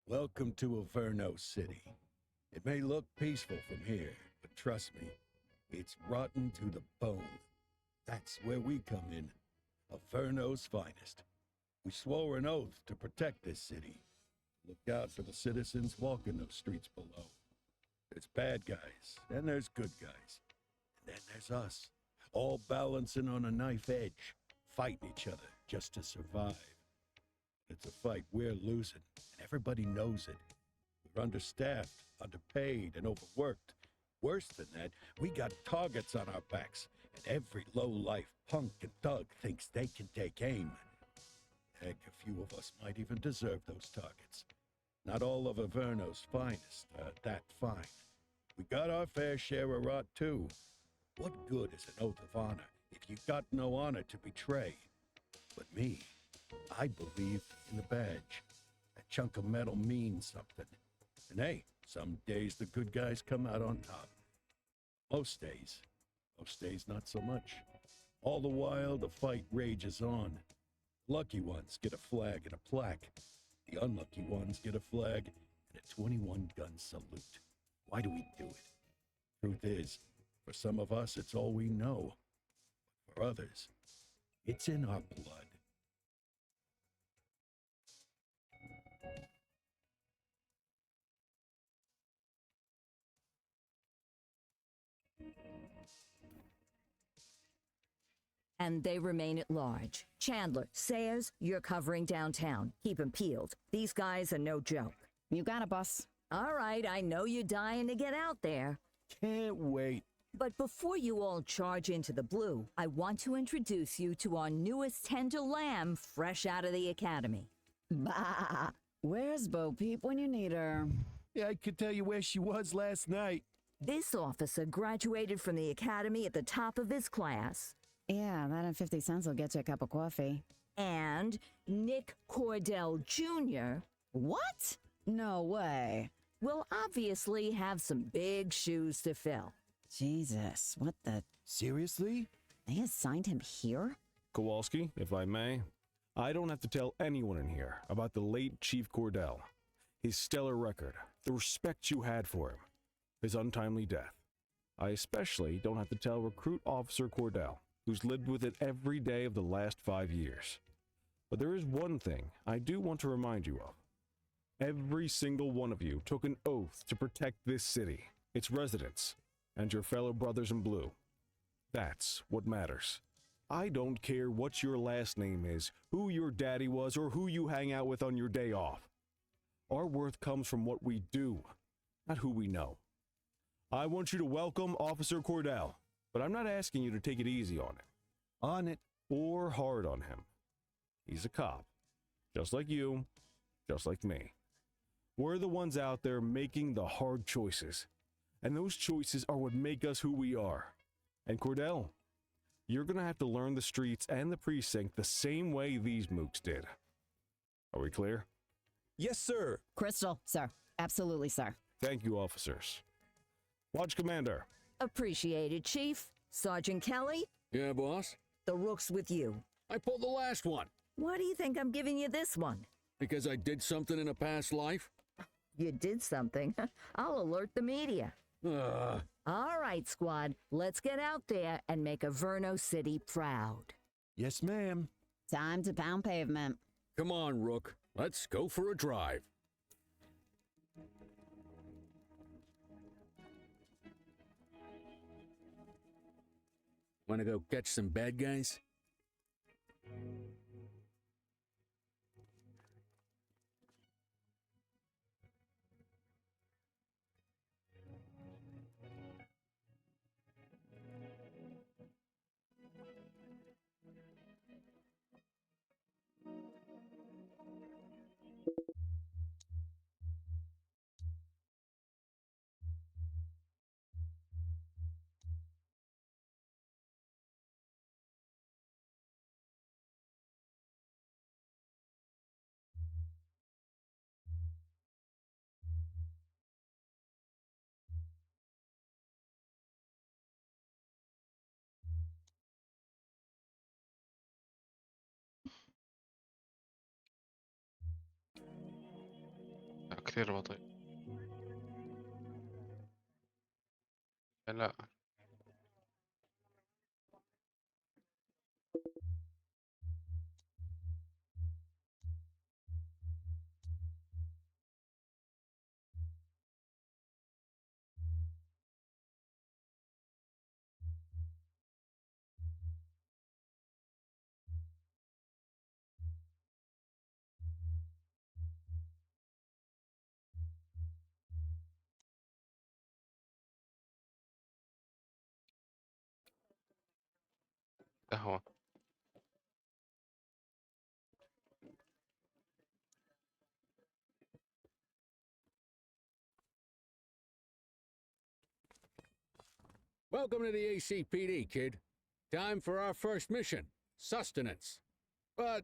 Welcome to Averno City. It may look peaceful from here, but trust me, it's rotten to the bone. That's where we come in. Averno's finest. We swore an oath to protect this city. Look out for the citizens walking those streets below. There's bad guys, and there's good guys. And then there's us, all balancing on a knife edge, fighting each other just to survive. It's a fight we're losing, and everybody knows it. We're understaffed, underpaid, and overworked. Worse than that, we got targets on our backs, and every low-life punk and thug thinks they can take aim. Heck, a few of us might even deserve those targets. Not all of Averno's finest are that fine. We got our fair share of rot, too. What good is an oath of honor if you got no honor to betray? But me, I believe in the badge. That chunk of metal means something. And hey, some days the good guys come out on top. Most days not so much. All the while, the fight rages on. Lucky ones get a flag and a plaque. The unlucky ones get a flag and a 21-gun salute. Why do we do it? Truth is, for some of us, it's all we know. But for others, it's in our blood. And they remain at large. Chandler, Sayers, you're covering downtown. Keep 'em peeled. These guys are no joke. You got it, boss. All right, I know you're dying to get out there. Can't wait. But before you all charge into the blue, I want to introduce you to our newest tender lamb fresh out of the academy. Bah! Where's Bo Peep when you need her? Yeah, I could tell you where she was last night. This officer graduated from the academy at the top of his class. Yeah, that and 50 cents will get you a cup of coffee. And Nick Cordell Jr. What? No way. will obviously have some big shoes to fill. Jesus, what the... Seriously? They assigned him here? Kowalski, if I may, I don't have to tell anyone in here about the late Chief Cordell, his stellar record, the respect you had for him. his untimely death. I especially don't have to tell Recruit Officer Cordell, who's lived with it every day of the last 5 years. But there is one thing I do want to remind you of. Every single one of you took an oath to protect this city, its residents, and your fellow brothers in blue. That's what matters. I don't care what your last name is, who your daddy was, or who you hang out with on your day off. Our worth comes from what we do, not who we know. I want you to welcome Officer Cordell, but I'm not asking you to take it easy on him. On it. Or hard on him. He's a cop. Just like you, just like me. We're the ones out there making the hard choices. And those choices are what make us who we are. And Cordell, you're gonna have to learn the streets and the precinct the same way these mooks did. Are we clear? Yes, sir. Crystal, sir. Absolutely, sir. Thank you, officers. Watch Commander. Appreciated, Chief. Sergeant Kelly, Yeah, boss? the rook's with you. I pulled the last one. Why do you think I'm giving you this one? Because I did something in a past life? You did something. I'll alert the media. All right, squad. Let's get out there and make Averno City proud. Yes, ma'am. Time to pound pavement. Come on, Rook. Let's go for a drive. Wanna go catch some bad guys? كثير بطيء. لا قهوة. Welcome to the ACPD, kid. Time for our first mission, sustenance. But,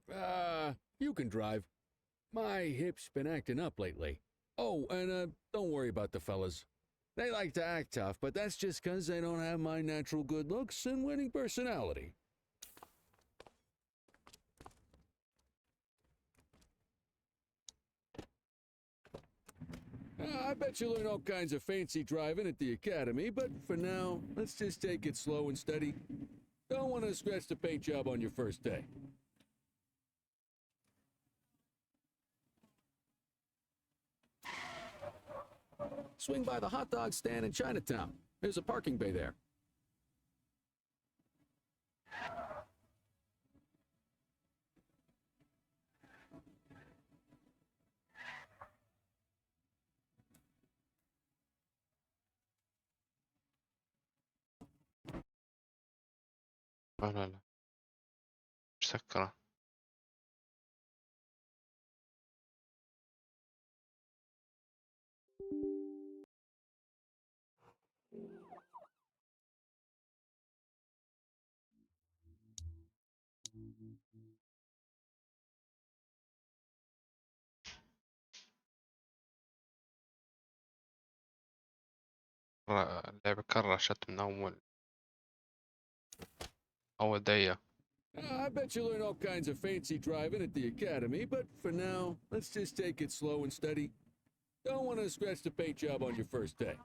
you can drive. My hip's been acting up lately. Oh, and, don't worry about the fellas. They like to act tough, but that's just 'cause they don't have my natural good looks and winning personality. I bet you learn all kinds of fancy driving at the academy, but for now, let's just take it slow and steady. Don't want to scratch the paint job on your first day. Swing by the hot dog stand in Chinatown. There's a parking bay there. لا لا لا مش سكرة. اللعبة كرشت من أول دقيقة. I bet you learn all kinds of fancy driving at the academy, but for now, let's just take it slow and steady. Don't want to scratch the paint job on your first day.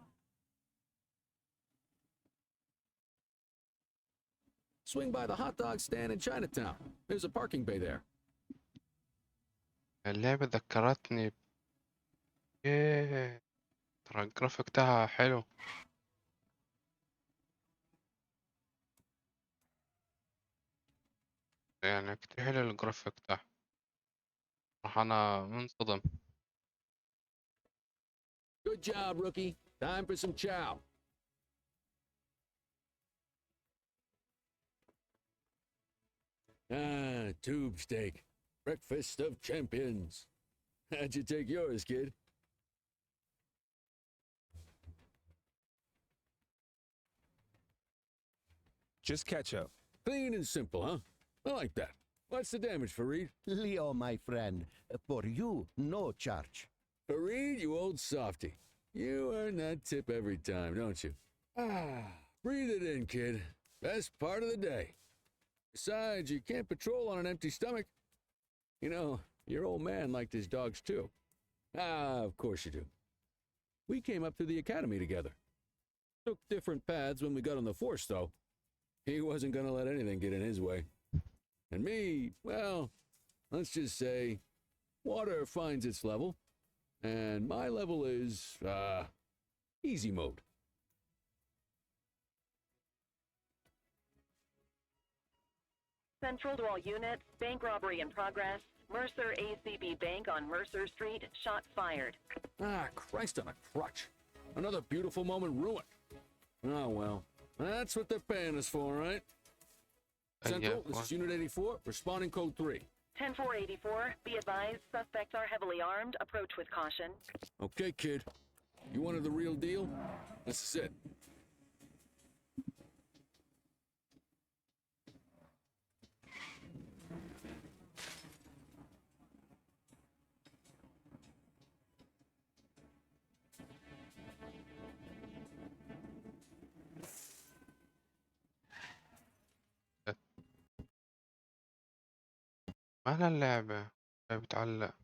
Swing by the hot dog stand in Chinatown. There's a parking bay there. اللعبة ذكرتني ياه، ترى الجرافيك بتاعها حلو. يعني كتير حلو الجرافيك بتاعها، راح أنا منصدم. Good job, rookie. Time for some chow. Ah, tube steak. Breakfast of champions. How'd you take yours, kid? Just ketchup. Clean and simple, huh? I like that. What's the damage, Fareed? Leo, my friend, for you, no charge. Fareed, you old softy. You earn that tip every time, don't you? Ah, breathe it in, kid. Best part of the day. Besides, you can't patrol on an empty stomach. You know, your old man liked his dogs too. Ah, of course you do. We came up through the academy together. Took different paths when we got on the force, though. He wasn't gonna let anything get in his way. And me, well, let's just say, water finds its level, and my level is, easy mode. Central to all units, bank robbery in progress. Mercer ACB Bank on Mercer Street, shots fired. Ah, Christ on a crutch. Another beautiful moment ruined. Oh, well, that's what they're paying us for, right? Central, this is Unit 84, responding code 3. 10484, be advised, suspects are heavily armed. Approach with caution. Okay, kid. You wanted the real deal? This is it. مالها اللعبة بتعلق.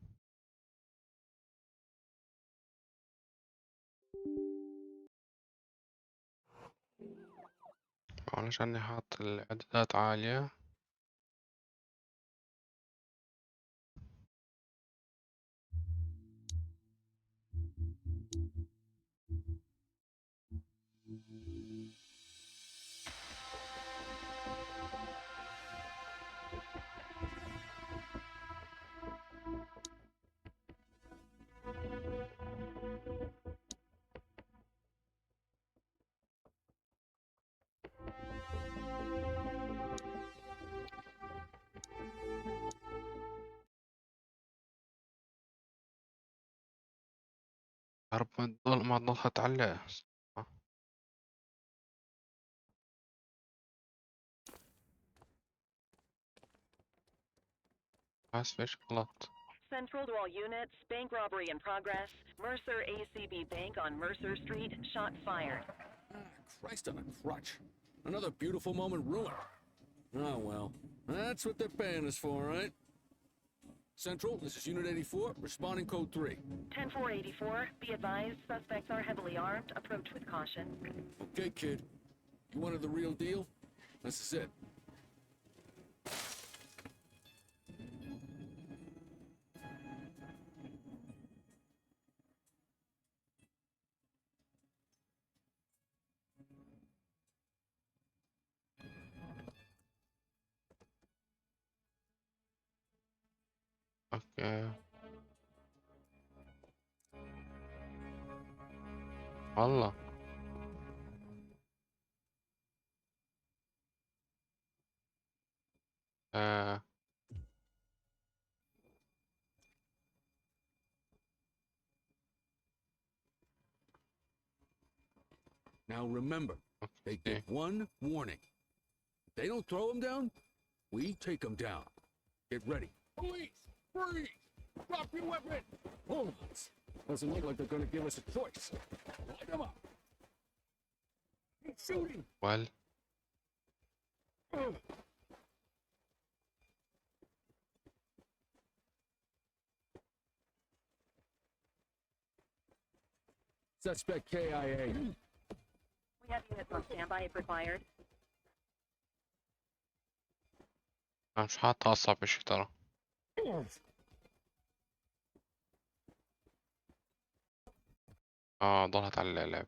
معلش اني حاط الاعدادات عالية. يا رب ما تضلها تعلق. بس فيش غلط. Central to all units, bank robbery in progress. Mercer ACB Bank on Mercer Street, shots fired. Ah, Christ on a crutch. Another beautiful moment ruined. Oh, well, that's what they're paying us for, right? Central, this is Unit 84, responding code 3. 10484, be advised, suspects are heavily armed. Approach with caution. Okay, kid. You wanted the real deal? This is it. اوكي والله. آه. Now remember, they give one warning. If they don't throw them down, we take them down. Get ready. Police! Freeze! Drop your weapon! Hold on. Doesn't look like they're gonna give us a choice. Light them up! He's shooting! well Suspect KIA. We have units on standby if required. أنا مش هتعصب بشي ترى. ضلت على اللعب.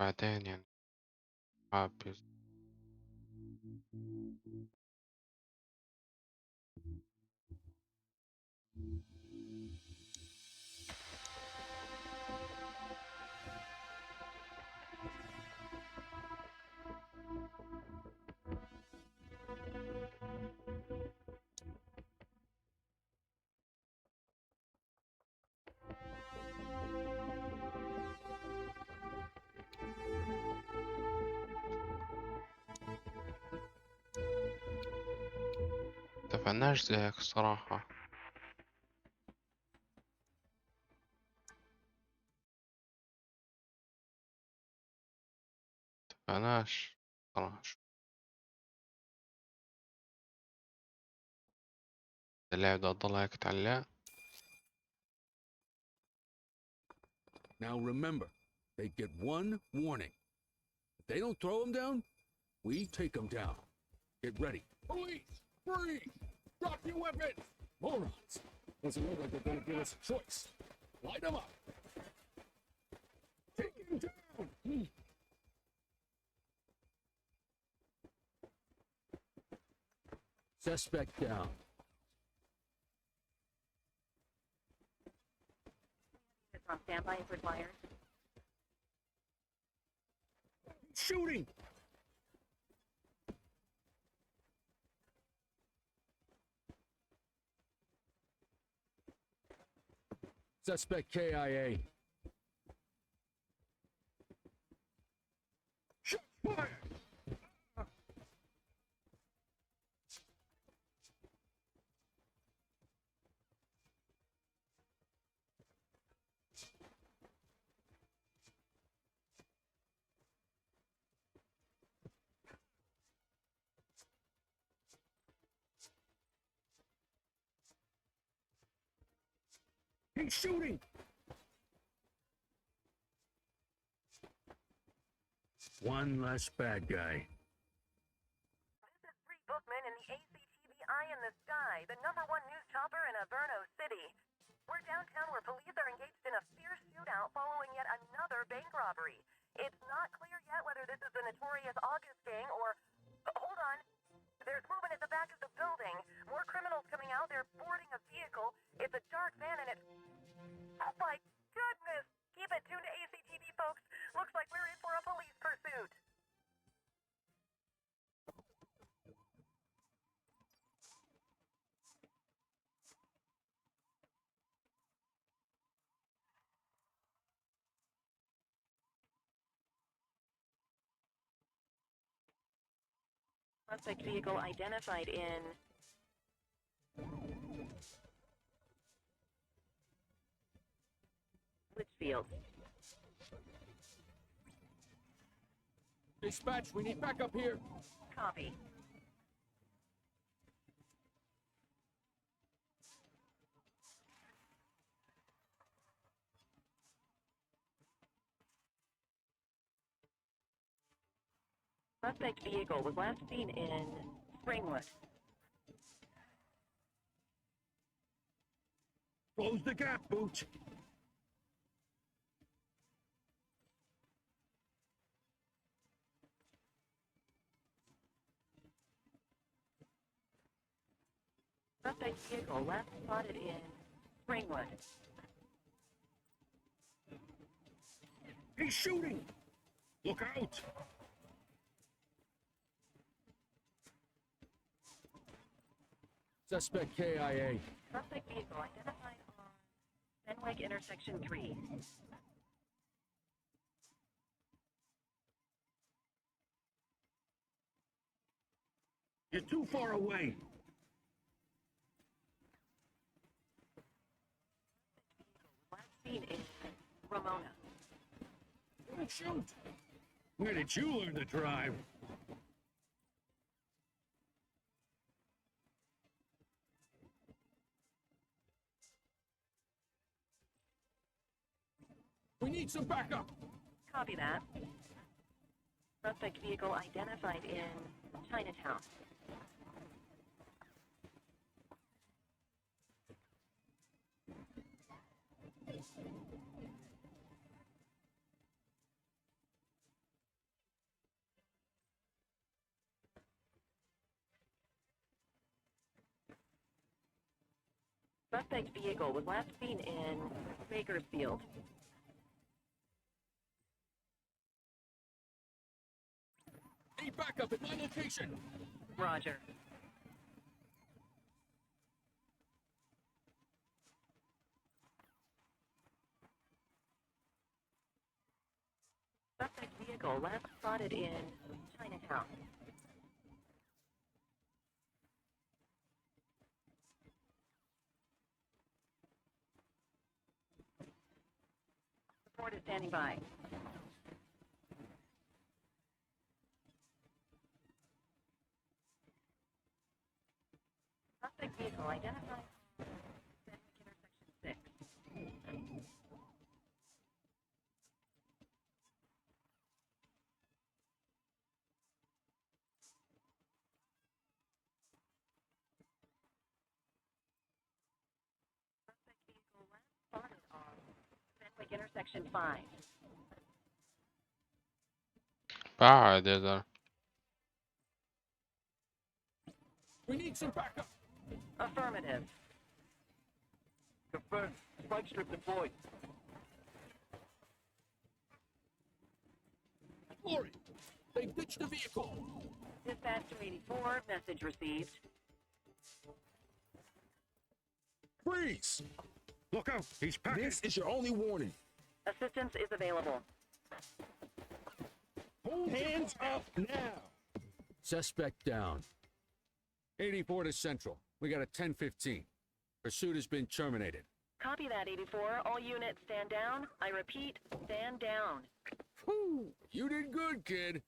بعدين يعني حابب. متفقناش زي هيك الصراحة. متفقناش صراحة. اللعب ده ضل هيك تعلق. Now remember, they get one warning. If they don't throw them down, we take them down. Get ready. Police! Freeze! Drop your weapons! Morons! Doesn't look like they're gonna give us a choice. Light them up! Take him down! Suspect down. It's on standby as required. Shooting! Suspect KIA. Shot fired! He's shooting! One less bad guy. This is Bree Bookman in the ACTV Eye in the Sky, the #1 news chopper in Averno City. We're downtown where police are engaged in a fierce shootout following yet another bank robbery. It's not clear yet whether this is the notorious August gang or... Hold on. There's movement at the back of the building. More criminals coming out. They're boarding a vehicle. It's a dark van and it's... Oh my goodness! Keep it tuned to ACTV, folks. Looks like we're in for a police pursuit. Suspect vehicle identified in Litchfield. Dispatch, we need backup here. Copy. Suspect vehicle was last seen in Springwood. Close the gap, Booch. Suspect vehicle last spotted in Springwood. He's shooting! Look out! Suspect KIA. Suspect vehicle identified on Fenwick intersection 3. You're too far away. Last seen in Ramona. Don't shoot! Where did you learn to drive? We need some backup. Copy that. Suspect vehicle identified in Chinatown. Suspect vehicle was last seen in Bakersfield. Need backup at my location. Roger. Suspect vehicle last spotted in Chinatown. Support is standing by. Suspect vehicle identified. Intersection 6. Suspect vehicle last spotted on Fenwick Intersection 5. بعد يا زلمة. We need some backup. Affirmative. Confirmed. Spike strip deployed. Lori, they ditched the vehicle. Dispatch to 84, message received. Freeze! Look out! He's packing! This is your only warning. Assistance is available. Hold Hands up now. Suspect down. 84 to Central. We got a 10-15. Pursuit has been terminated. Copy that, 84. All units stand down. I repeat, stand down. Whew, you did good, kid.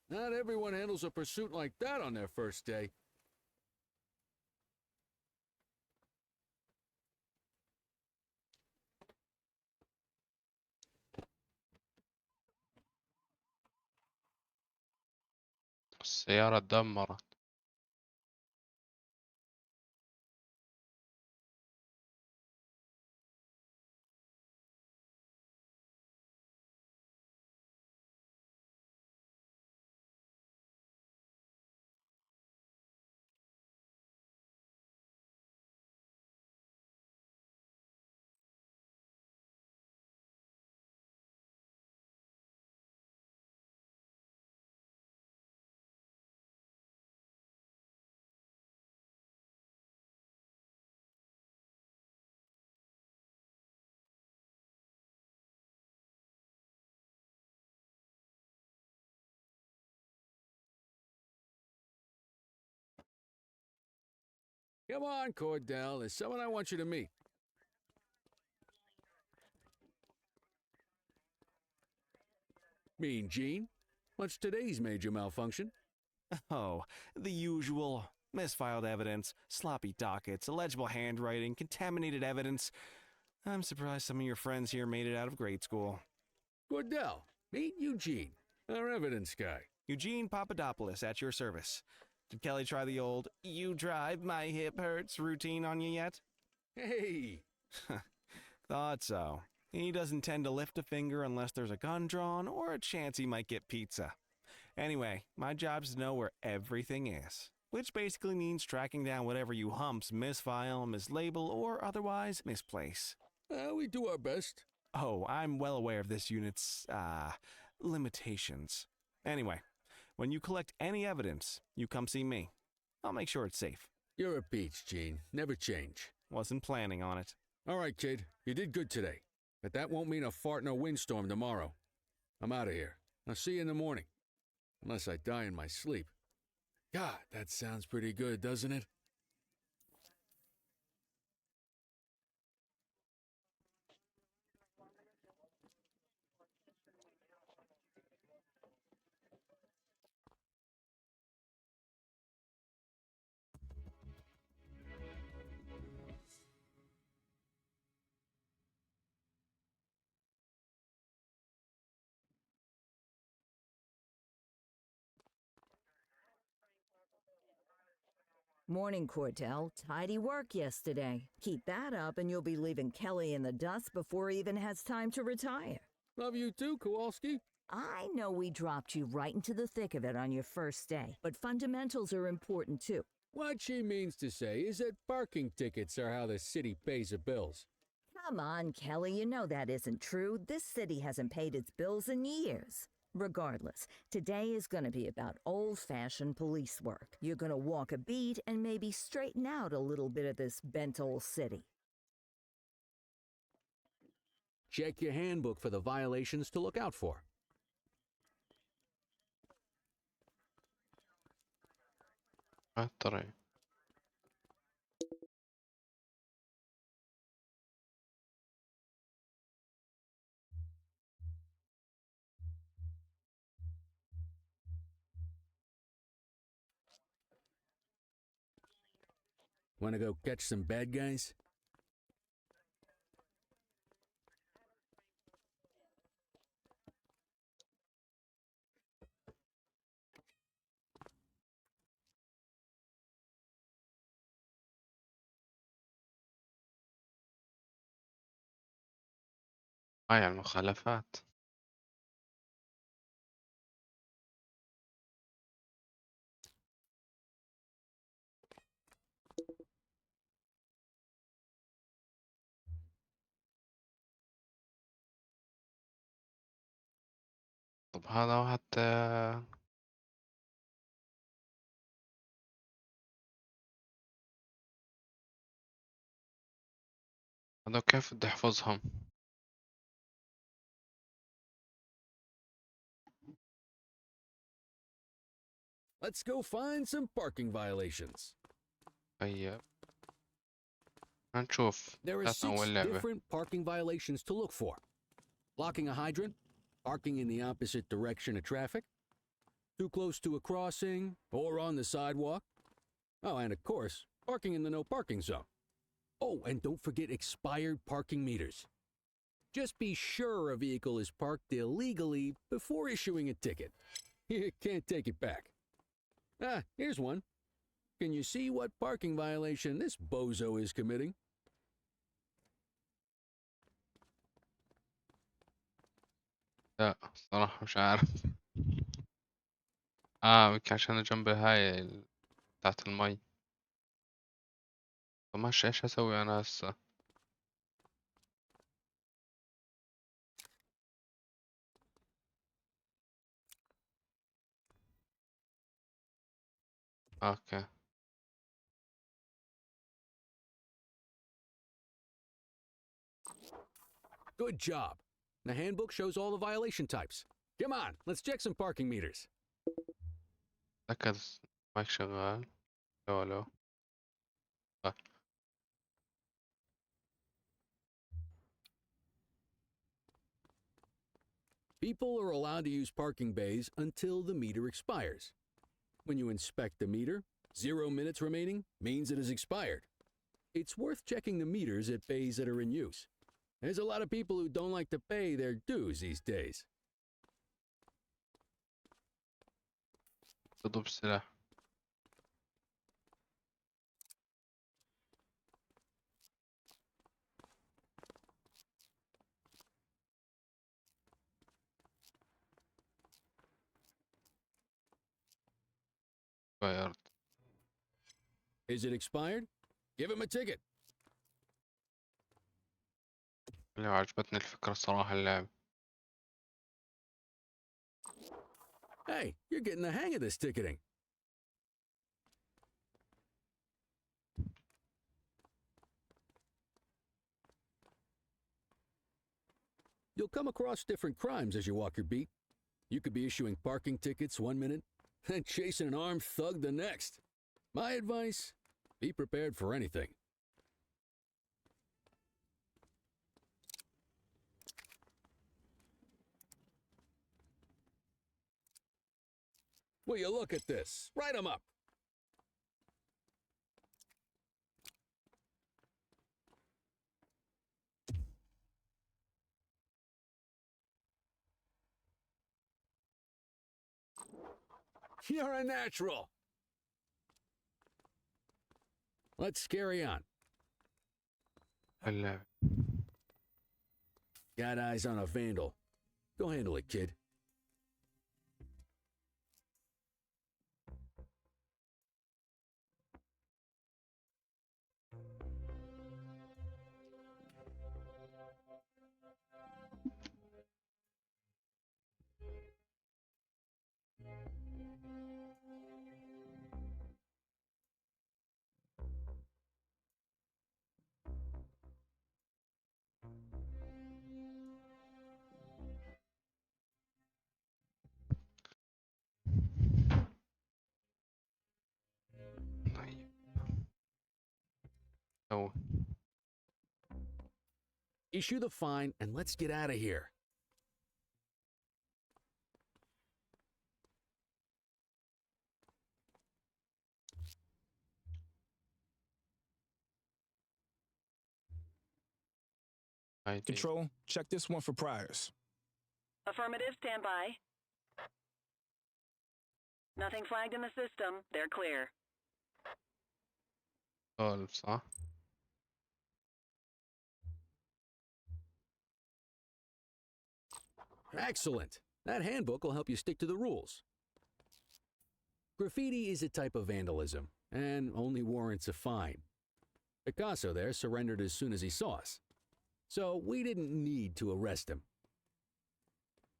Not everyone handles a pursuit like that on their first day. السيارة اتدمرت. Come on, Cordell. There's someone I want you to meet. Mean Gene? What's today's major malfunction? Oh, the usual. Misfiled evidence, sloppy dockets, illegible handwriting, contaminated evidence. I'm surprised some of your friends here made it out of grade school. Cordell, meet Eugene, our evidence guy. Eugene Papadopoulos at your service. Did Kelly try the old, you drive, my hip hurts routine on you yet? Hey! Thought so. He doesn't tend to lift a finger unless there's a gun drawn or a chance he might get pizza. Anyway, my job's to know where everything is, which basically means tracking down whatever you humps misfile, mislabel, or otherwise misplace. We do our best. Oh, I'm well aware of this unit's, limitations. Anyway, when you collect any evidence, you come see me. I'll make sure it's safe. You're a peach, Gene. Never change. Wasn't planning on it. All right, kid. You did good today. But that won't mean a fart in a windstorm tomorrow. I'm out of here. I'll see you in the morning. Unless I die in my sleep. God, that sounds pretty good, doesn't it? Morning, Cordell. Tidy work yesterday. Keep that up and you'll be leaving Kelly in the dust before he even has time to retire. Love you too, Kowalski. I know we dropped you right into the thick of it on your first day, but fundamentals are important too. What she means to say is that parking tickets are how the city pays the bills. Come on, Kelly, you know that isn't true. This city hasn't paid its bills in years. Regardless, today is going to be about old-fashioned police work. You're going to walk a beat and maybe straighten out a little bit of this bent old city. Check your handbook for the violations to look out for. الطريق. Want to go catch some bad guys? هاي المخالفات. طب هذا واحد هذا كيف بدي احفظهم؟ Let's go find some parking violations. طيب هنشوف. There are جاتنا 6 أول لعبة. different parking violations to look for. Blocking a hydrant, parking in the opposite direction of traffic, too close to a crossing or on the sidewalk. Oh, and of course, parking in the no parking zone. Oh, and don't forget expired parking meters. Just be sure a vehicle is parked illegally before issuing a ticket. You can't take it back. Ah, here's one. Can you see what parking violation this bozo is committing? لا صراحة مش عارف. يمكن عشان جنب هاي بتاعت المي. طب ماشي، ايش اسوي انا هسه؟ اوكي. Good job. The handbook shows all the violation types. Come on, let's check some parking meters. تأكد مايك شغال. لو لو People are allowed to use parking bays until the meter expires. When you inspect the meter, 0 minutes remaining means it has expired. It's worth checking the meters at bays that are in use. There's a lot of people who don't like to pay their dues these days. تضرب السلاح. غيرت. Is it expired? Give him a ticket. اللي عجبتني الفكرة الصراحة اللعب. Hey, you're getting the hang of this ticketing. You'll come across different crimes as you walk your beat. You could be issuing parking tickets 1 minute and chasing an armed thug the next. My advice, be prepared for anything. Will you look at this? Write 'em up. You're a natural. Let's carry on. اللعب. Got eyes on a vandal. Go handle it, kid. طيب. أو Issue the fine and let's get out of here. عادي. Control, check this one for priors. Affirmative, stand by. Nothing flagged in the system. They're clear. سولف صح؟ Excellent. That handbook will help you stick to the rules. Graffiti is a type of vandalism and only warrants a fine. Picasso there surrendered as soon as he saw us, so we didn't need to arrest him.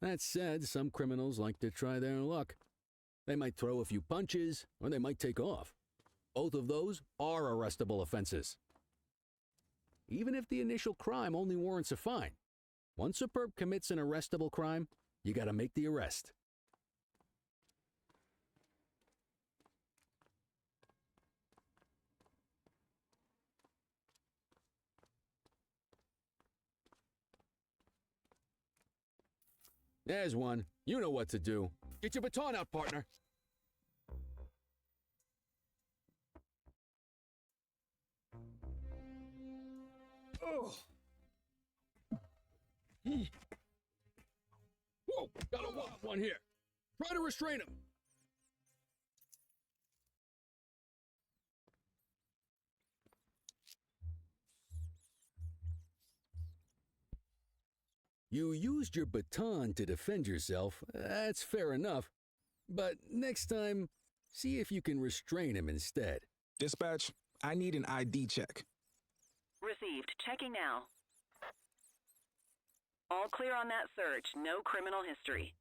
That said, some criminals like to try their luck. They might throw a few punches, or they might take off. Both of those are arrestable offenses. Even if the initial crime only warrants a fine, once a perp commits an arrestable crime, you gotta make the arrest. There's one. You know what to do. Get your baton out, partner. Oh. Whoa, got a wild one here. Try to restrain him. You used your baton to defend yourself. That's fair enough. But next time, see if you can restrain him instead. Dispatch, I need an ID check. Received. Checking now. All clear on that search. No criminal history.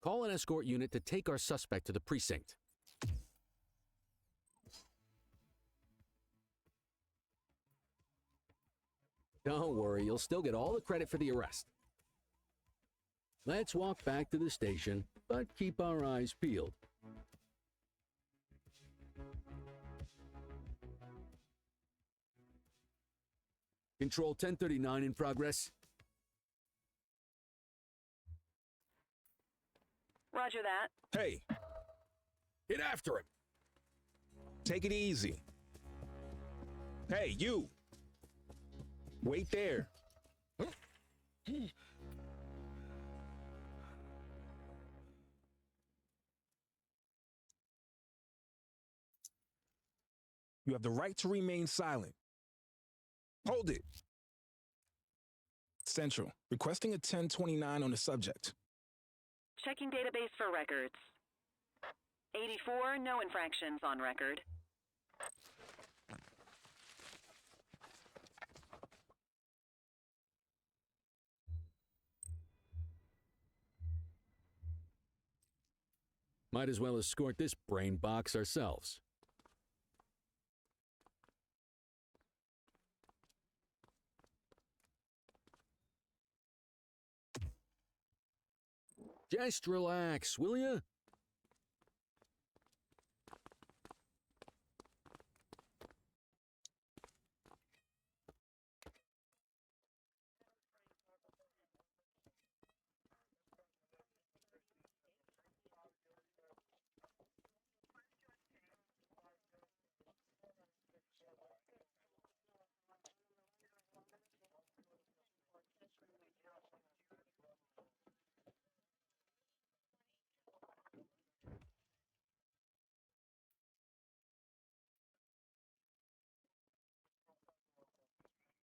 Call an escort unit to take our suspect to the precinct. Don't worry, you'll still get all the credit for the arrest. Let's walk back to the station, but keep our eyes peeled. Control 1039 in progress. Roger that. Hey, Get after him. take it easy. Hey, you. Wait there. You have the right to remain silent. Hold it. Central, requesting a 1029 on the subject. Checking database for records. 84, no infractions on record. Might as well escort this brain box ourselves. Just relax, will ya?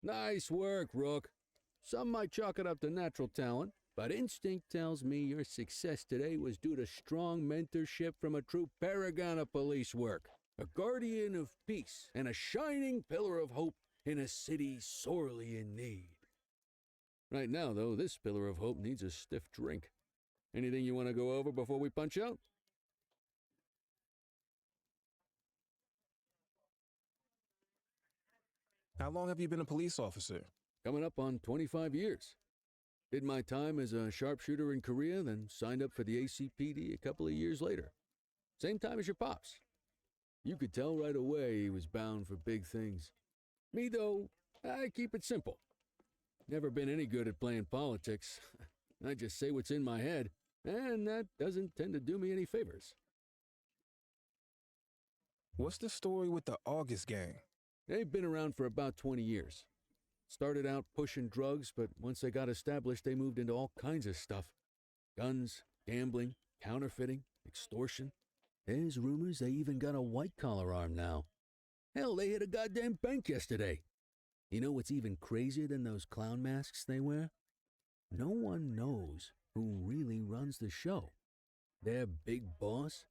Nice work, Rook. Some might chalk it up to natural talent, but instinct tells me your success today was due to strong mentorship from a true paragon of police work, a guardian of peace, and a shining pillar of hope in a city sorely in need. Right now, though, this pillar of hope needs a stiff drink. Anything you want to go over before we punch out? How long have you been a police officer? Coming up on 25 years. Did my time as a sharpshooter in Korea, then signed up for the ACPD a couple of years later. Same time as your pops. You could tell right away he was bound for big things. Me, though, I keep it simple. Never been any good at playing politics. I just say what's in my head, and that doesn't tend to do me any favors. What's the story with the August gang? They've been around for about 20 years. Started out pushing drugs, but once they got established, they moved into all kinds of stuff. Guns, gambling, counterfeiting, extortion. There's rumors they even got a white-collar arm now. Hell, they hit a goddamn bank yesterday. You know what's even crazier than those clown masks they wear? No one knows who really runs the show. Their big boss?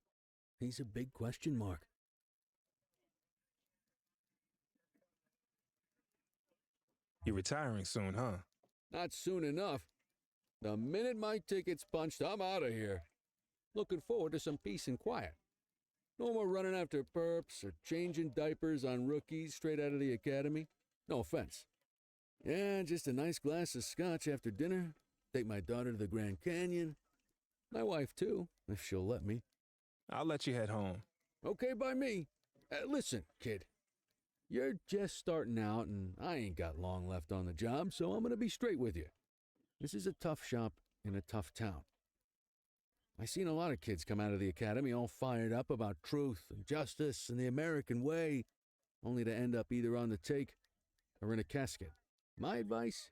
He's a big question mark. You're retiring soon, huh? Not soon enough. The minute my ticket's punched, I'm out of here. Looking forward to some peace and quiet. No more running after perps or changing diapers on rookies straight out of the academy. No offense. Yeah, just a nice glass of scotch after dinner. Take my daughter to the Grand Canyon. My wife, too, if she'll let me. I'll let you head home. Okay by me. Listen, kid. You're just starting out, and I ain't got long left on the job, so I'm going to be straight with you. This is a tough shop in a tough town. I seen a lot of kids come out of the academy all fired up about truth and justice and the American way, only to end up either on the take or in a casket. My advice?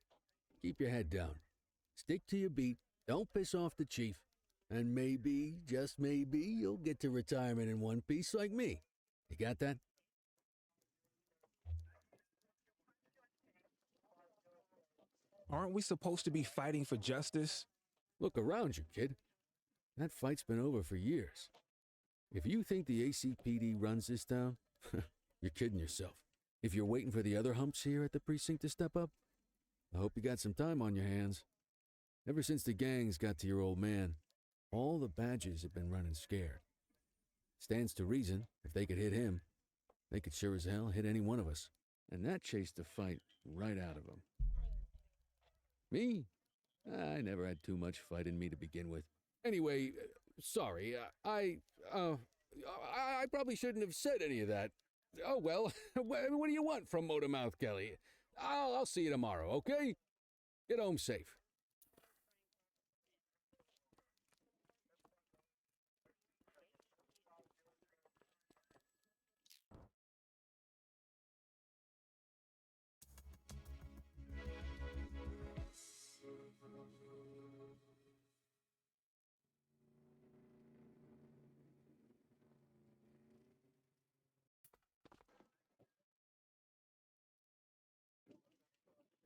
Keep your head down. Stick to your beat. Don't piss off the chief. And maybe, just maybe, you'll get to retirement in one piece like me. You got that? Aren't we supposed to be fighting for justice? Look around you, kid. That fight's been over for years. If you think the ACPD runs this town, you're kidding yourself. If you're waiting for the other humps here at the precinct to step up, I hope you got some time on your hands. Ever since the gangs got to your old man, all the badges have been running scared. Stands to reason, if they could hit him, they could sure as hell hit any one of us. And that chased the fight right out of them. Me? I never had too much fight in me to begin with. Anyway, sorry, I probably shouldn't have said any of that. Oh, well, what do you want from Motormouth Kelly? I'll see you tomorrow, okay? Get home safe.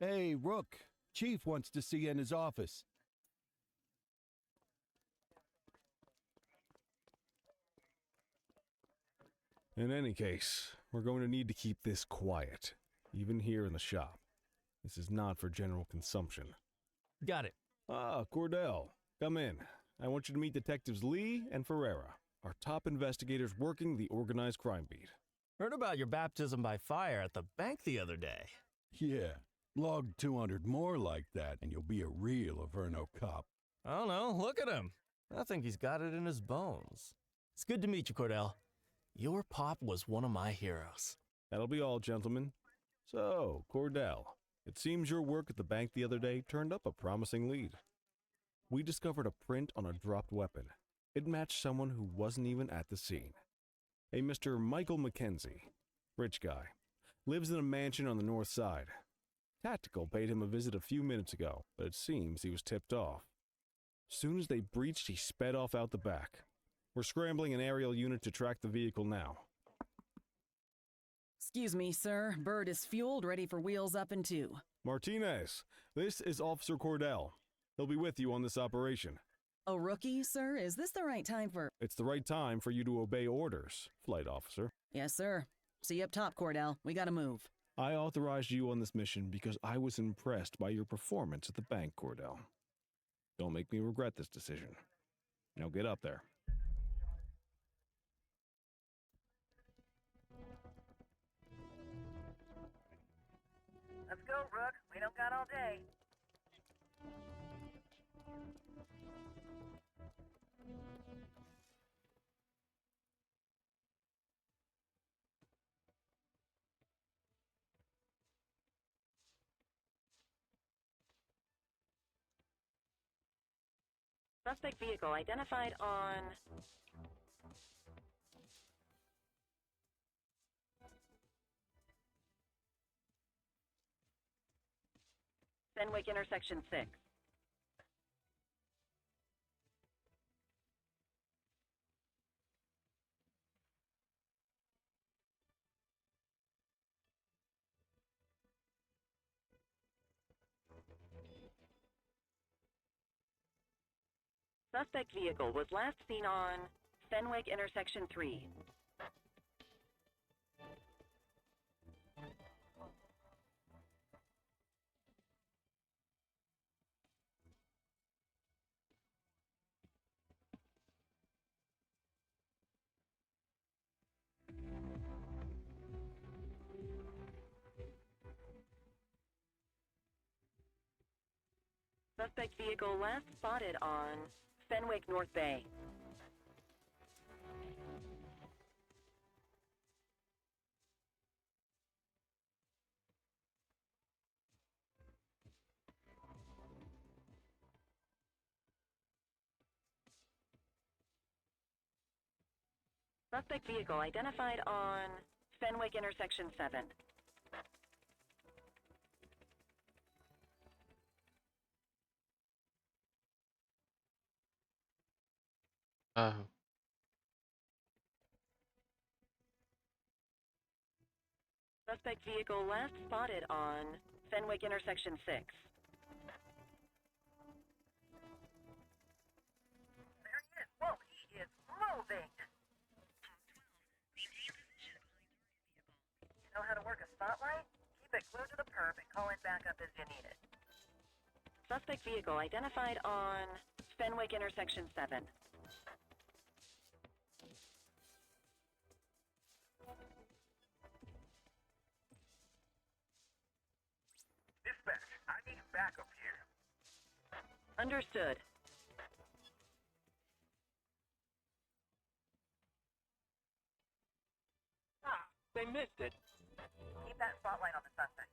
Hey, Rook. Chief wants to see you in his office. In any case, we're going to need to keep this quiet, even here in the shop. This is not for general consumption. Got it. Ah, Cordell, come in. I want you to meet Detectives Lee and Ferreira, our top investigators working the organized crime beat. Heard about your baptism by fire at the bank the other day. Yeah, log 200 more like that, and you'll be a real Averno cop. I don't know, look at him. I think he's got it in his bones. It's good to meet you, Cordell. Your pop was one of my heroes. That'll be all, gentlemen. So, Cordell, it seems your work at the bank the other day turned up a promising lead. We discovered a print on a dropped weapon. It matched someone who wasn't even at the scene. A Mr. Michael McKenzie, rich guy, lives in a mansion on the north side. Tactical paid him a visit a few minutes ago, but it seems he was tipped off. Soon as they breached, he sped off out the back. We're scrambling an aerial unit to track the vehicle now. Excuse me, sir. Bird is fueled, ready for wheels up in 2. Martinez, this is Officer Cordell. He'll be with you on this operation. A rookie, sir? Is this the right time for... It's the right time for you to obey orders, Flight Officer. Yes, sir. See you up top, Cordell. We gotta move. I authorized you on this mission because I was impressed by your performance at the bank, Cordell. Don't make me regret this decision. Now get up there. Let's go, Rook. We don't got all day. Suspect vehicle identified on... Fenwick intersection 6. Suspect vehicle was last seen on Fenwick intersection 3. Suspect vehicle last spotted on Fenwick North Bay. Suspect vehicle identified on Fenwick intersection 7. Oh. Suspect vehicle last spotted on Fenwick intersection 6. There he is. Whoa, he is moving. You know how to work a spotlight? Keep it glued to the perp and call it back up as you need it. Suspect vehicle identified on Fenwick intersection 7. Dispatch, I need backup here. Understood. Ah, they missed it. Keep that spotlight on the suspect.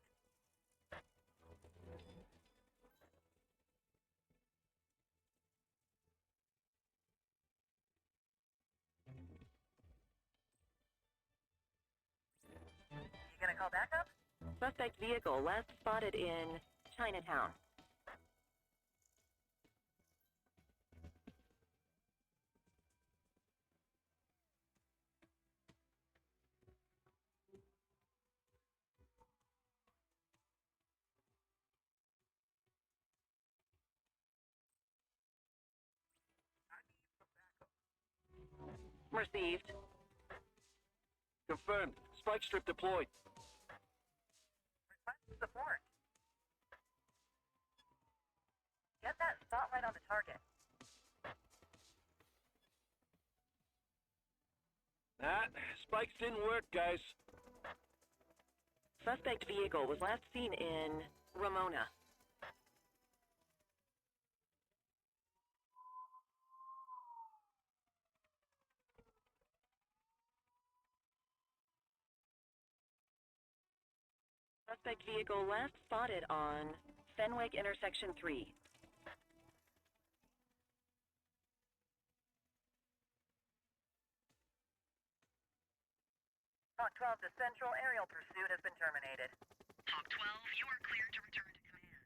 You gonna call backup? Suspect vehicle last spotted in Chinatown. Received. Confirmed. Spike strip deployed. Request support. Get that spotlight on the target. Nah, spikes didn't work, guys. Suspect vehicle was last seen in Ramona. Suspect vehicle last spotted on Fenwick intersection 3. Hawk 12 to Central, aerial pursuit has been terminated. Hawk 12, you are cleared to return to command.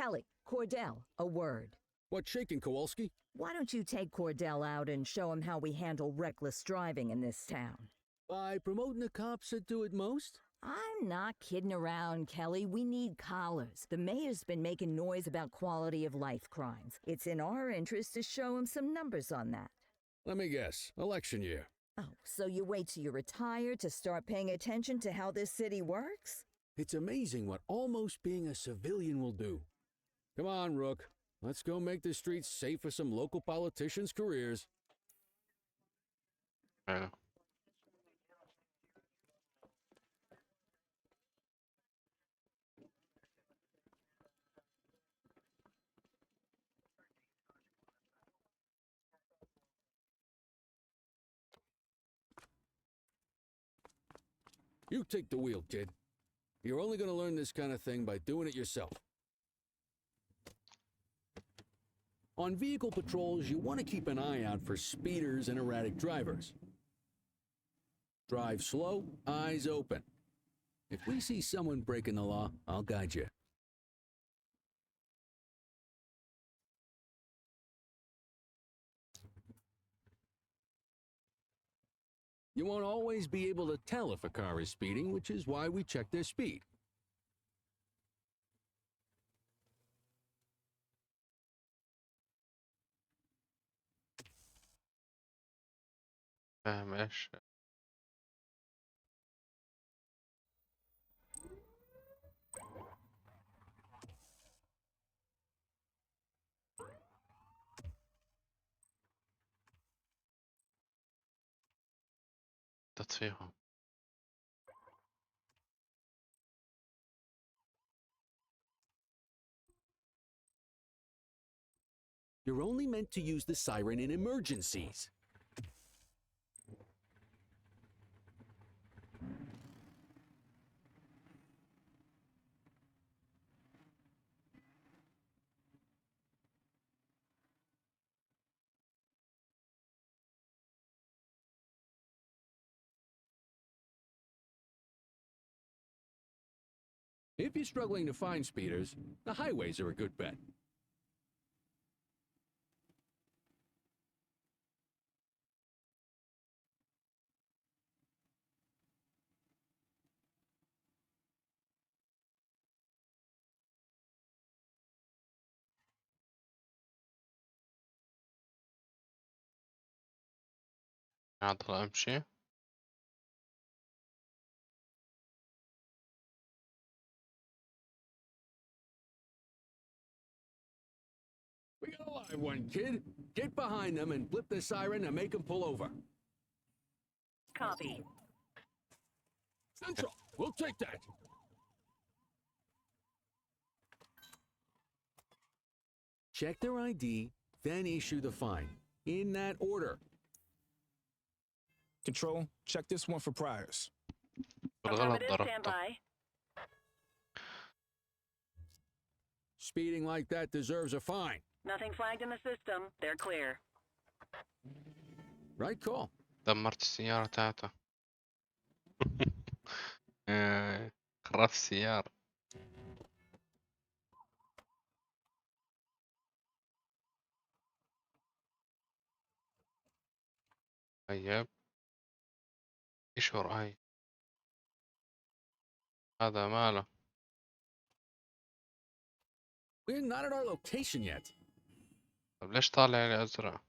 Kelly, Cordell, a word. What's shaking, Kowalski? Why don't you take Cordell out and show him how we handle reckless driving in this town? By promoting the cops that do it most? I'm not kidding around, Kelly. We need collars. The mayor's been making noise about quality of life crimes. It's in our interest to show him some numbers on that. Let me guess. Election year. Oh, so you wait till you retire to start paying attention to how this city works? It's amazing what almost being a civilian will do. Come on, Rook. Let's go make the streets safe for some local politicians' careers. حلو. You take the wheel, kid. You're only going to learn this kind of thing by doing it yourself. On vehicle patrols, you want to keep an eye out for speeders and erratic drivers. Drive slow, eyes open. If we see someone breaking the law, I'll guide you. You won't always be able to tell if a car is speeding, which is why we check their speed. فاهم ايش؟ فيهم. You're only meant to use the siren in emergencies. If you're struggling to find speeders, the highways are a good bet. أضل أمشي. We got a live one, kid. Get behind them and flip the siren and make them pull over. Copy. Central, we'll take that. Check their ID, then issue the fine. In that order. Control, check this one for priors. بالغلط ضربته. Standby. Speeding like that deserves a fine. Nothing flagged in the system. They're clear. Right call. دمرت السيارة تاعته. خربت السيارة. طيب ايش وراي؟ هذا ماله؟ We're not at our location yet. طب ليش طالع لي أزرق؟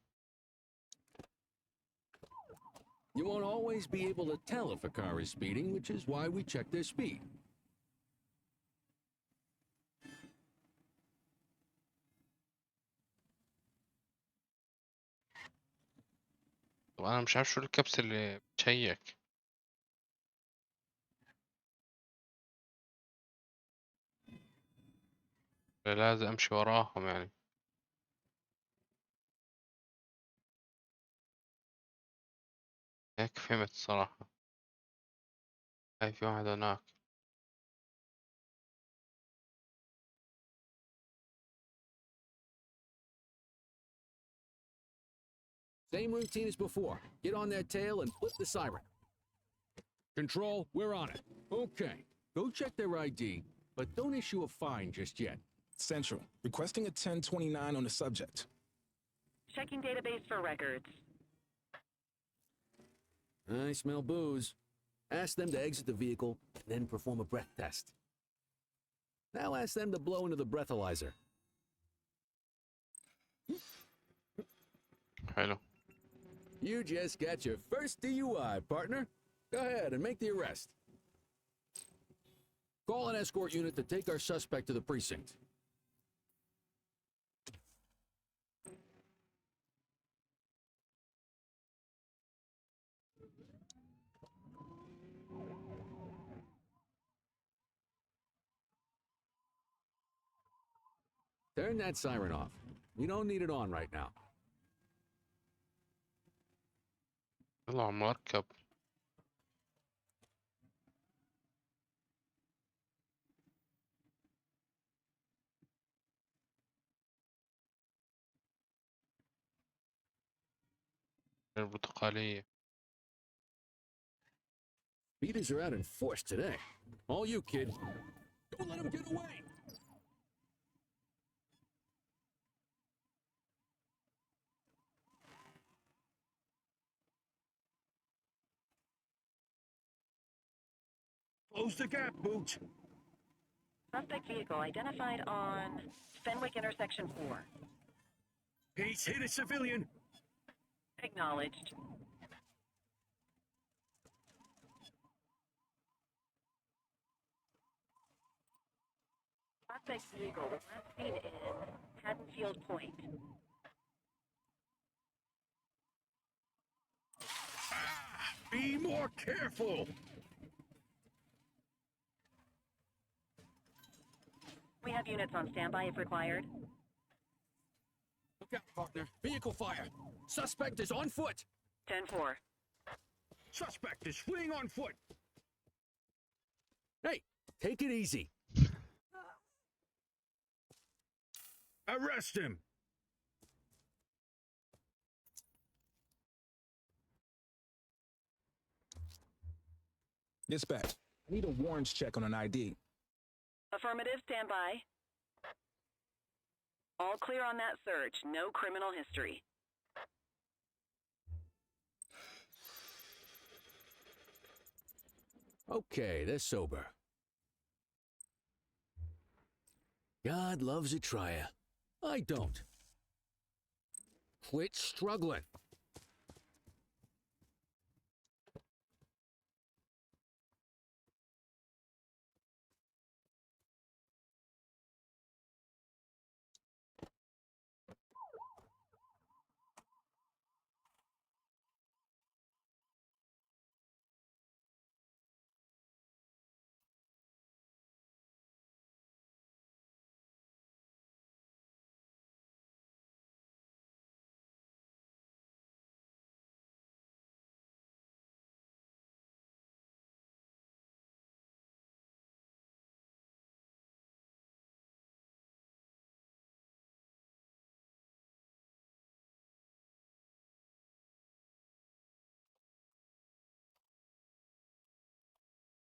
You won't always be able to tell if a car is speeding, which is why we check their speed. طب أنا مش عارف شو الكبسة اللي بتشيك. لازم أمشي وراهم يعني. هيك فهمت الصراحة. هاي في واحد هناك. Same routine as before. Get on their tail and flip the siren. Control, we're on it. Okay. Go check their ID, but don't issue a fine just yet. Central. Requesting a 1029 on the subject. Checking database for records. I smell booze. Ask them to exit the vehicle, and then perform a breath test. Now ask them to blow into the breathalyzer. حلو. You just got your first DUI, partner. Go ahead and make the arrest. Call an escort unit to take our suspect to the precinct. Turn that siren off. We don't need it on right now. طلع مركب. البرتقالية. Speeders are out in force today. All you, kid. Don't let him get away! Close the gap, Booch. Suspect vehicle identified on Fenwick intersection 4. He's hit a civilian. Acknowledged. Suspect vehicle was last seen in Haddonfield Point. Be more careful. We have units on standby if required. Look out, partner. Vehicle fire. Suspect is on foot. 10-4. Suspect is fleeing on foot. Hey, take it easy. Arrest him. Dispatch. I need a warrants check on an ID. Affirmative, standby. All clear on that search. No criminal history. Okay, they're sober. God loves a trier. I don't. Quit struggling.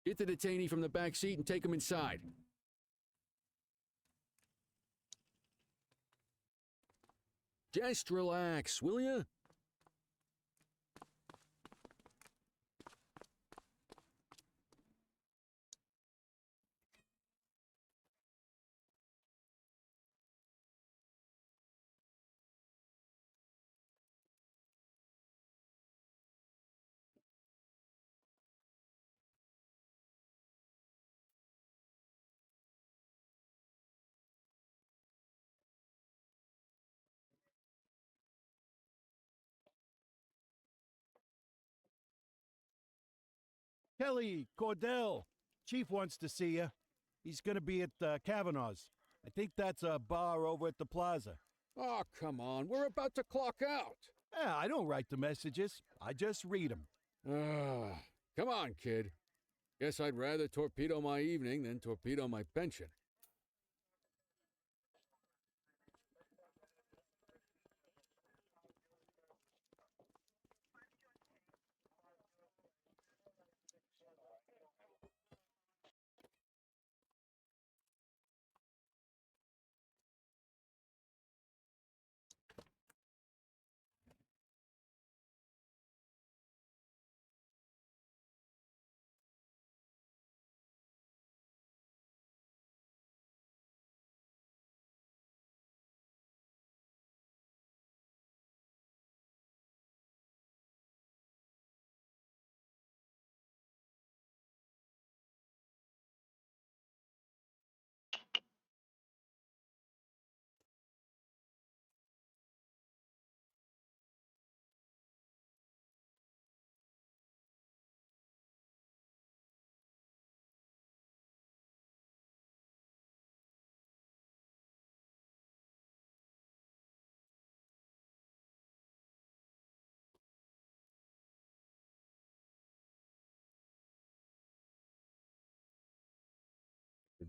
Get the detainee from the back seat and take him inside. Just relax, will ya? Kelly, Cordell, Chief wants to see you. He's going to be at Kavanaugh's. I think that's a bar over at the plaza. Oh, come on. We're about to clock out. Yeah, I don't write the messages. I just read them. Come on, kid. Guess I'd rather torpedo my evening than torpedo my pension.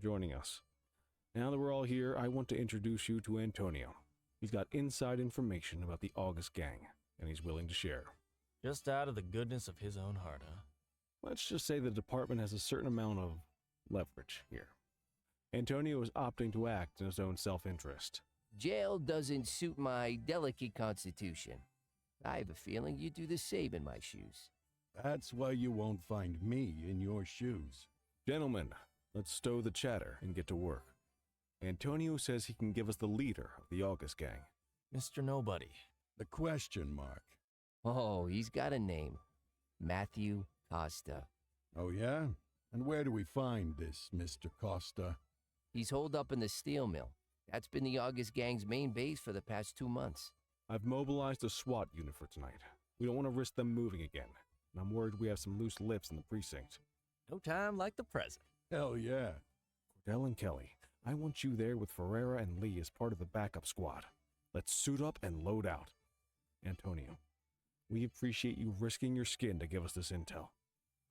joining us. Now that we're all here, I want to introduce you to Antonio. He's got inside information about the August gang, and he's willing to share. Just out of the goodness of his own heart, huh? Let's just say the department has a certain amount of leverage here. Antonio is opting to act in his own self-interest. Jail doesn't suit my delicate constitution. I have a feeling you'd do the same in my shoes. That's why you won't find me in your shoes. Gentlemen, let's stow the chatter and get to work. Antonio says he can give us the leader of the August gang. Mr. Nobody. The question mark. Oh, he's got a name. Matthew Costa. Oh, yeah? And where do we find this Mr. Costa? He's holed up in the steel mill. That's been the August gang's main base for the past 2 months. I've mobilized a SWAT unit for tonight. We don't want to risk them moving again, and I'm worried we have some loose lips in the precinct. No time like the present. Hell yeah. Cordell and Kelly, I want you there with Ferreira and Lee as part of the backup squad. Let's suit up and load out. Antonio, we appreciate you risking your skin to give us this intel.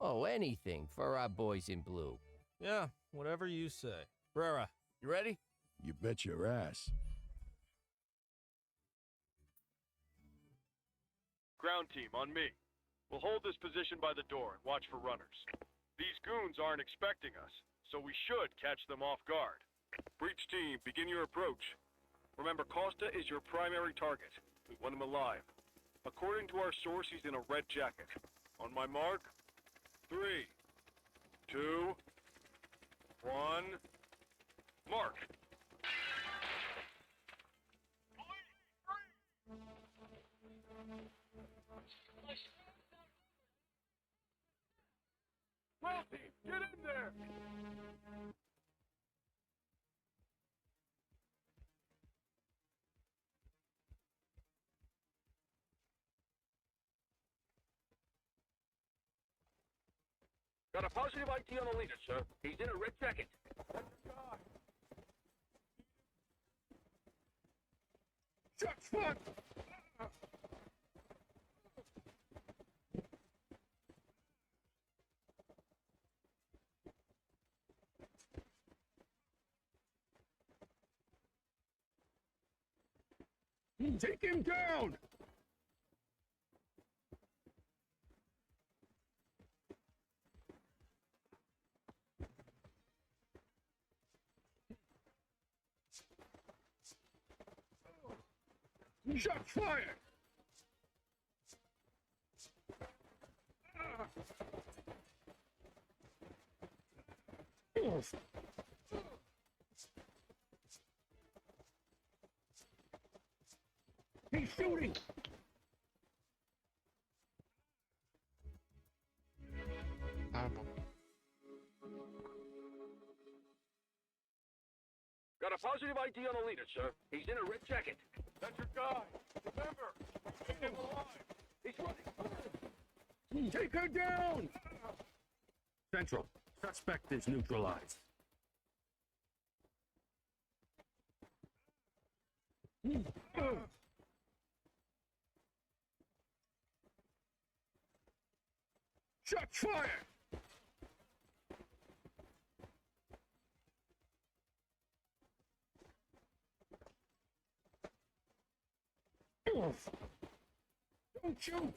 Oh, anything for our boys in blue. Yeah, whatever you say. Ferreira, you ready? You bet your ass. Ground team, on me. We'll hold this position by the door and watch for runners. These goons aren't expecting us, so we should catch them off guard. Breach team, begin your approach. Remember, Costa is your primary target. We want him alive. According to our source, he's in a red jacket. On my mark, 3, 2, 1, mark. Well, team, get in there! Got a positive ID on the leader, sir. He's in a red jacket. Shots fired! Take him down! Shots fired! He's shooting! Got a positive ID on the leader, sir. He's in a red jacket. That's your guy. Remember, keep him alive. He's running. Take her down! Central, suspect is neutralized. Shots fired! Don't shoot!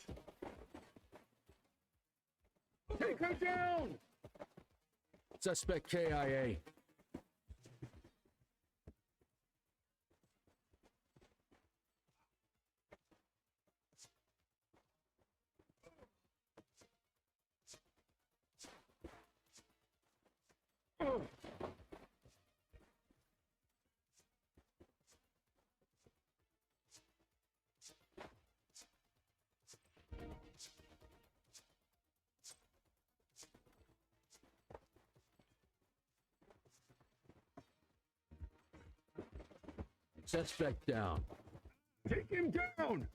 Take her down! Suspect KIA. Suspect down. Take him down!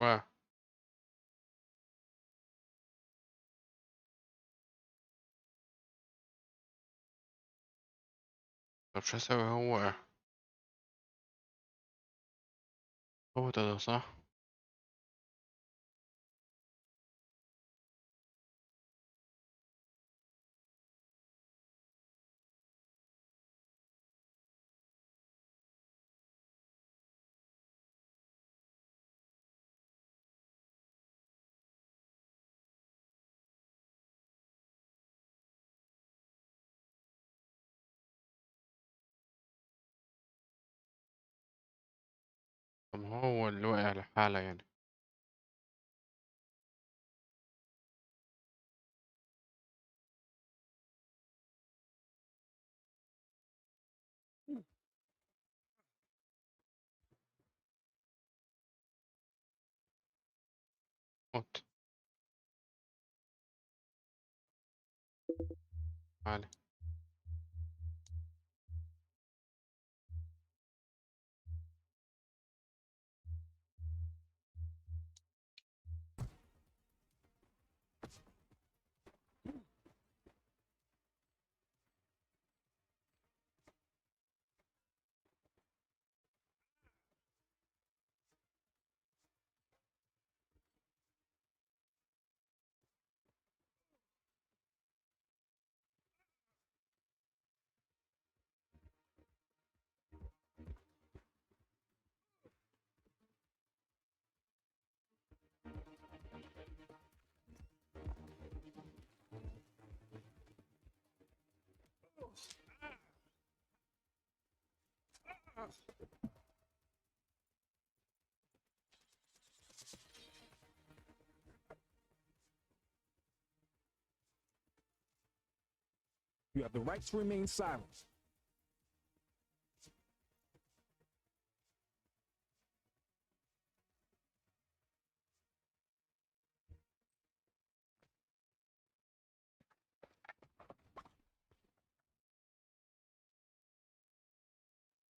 Where? طب شو اسوي هو؟ هو ده صح؟ طب ما هو اللي وقع لحاله يعني. موت. تعالى. You have the right to remain silent.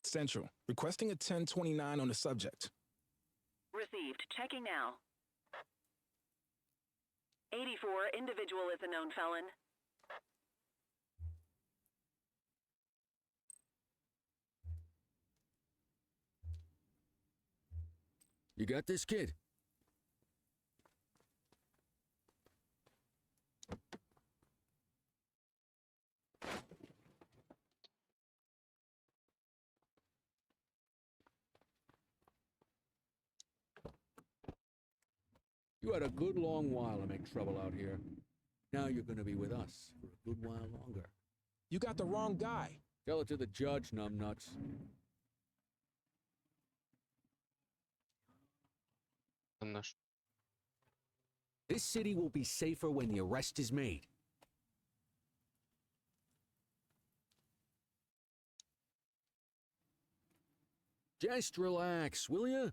Central, requesting a 1029 on the subject. Received. Checking now. 84, individual is a known felon. You got this, kid? You had a good long while to make trouble out here. Now you're gonna be with us for a good while longer. You got the wrong guy. Tell it to the judge, numbnuts. استناش. This city will be safer when the arrest is made. Just relax, will ya?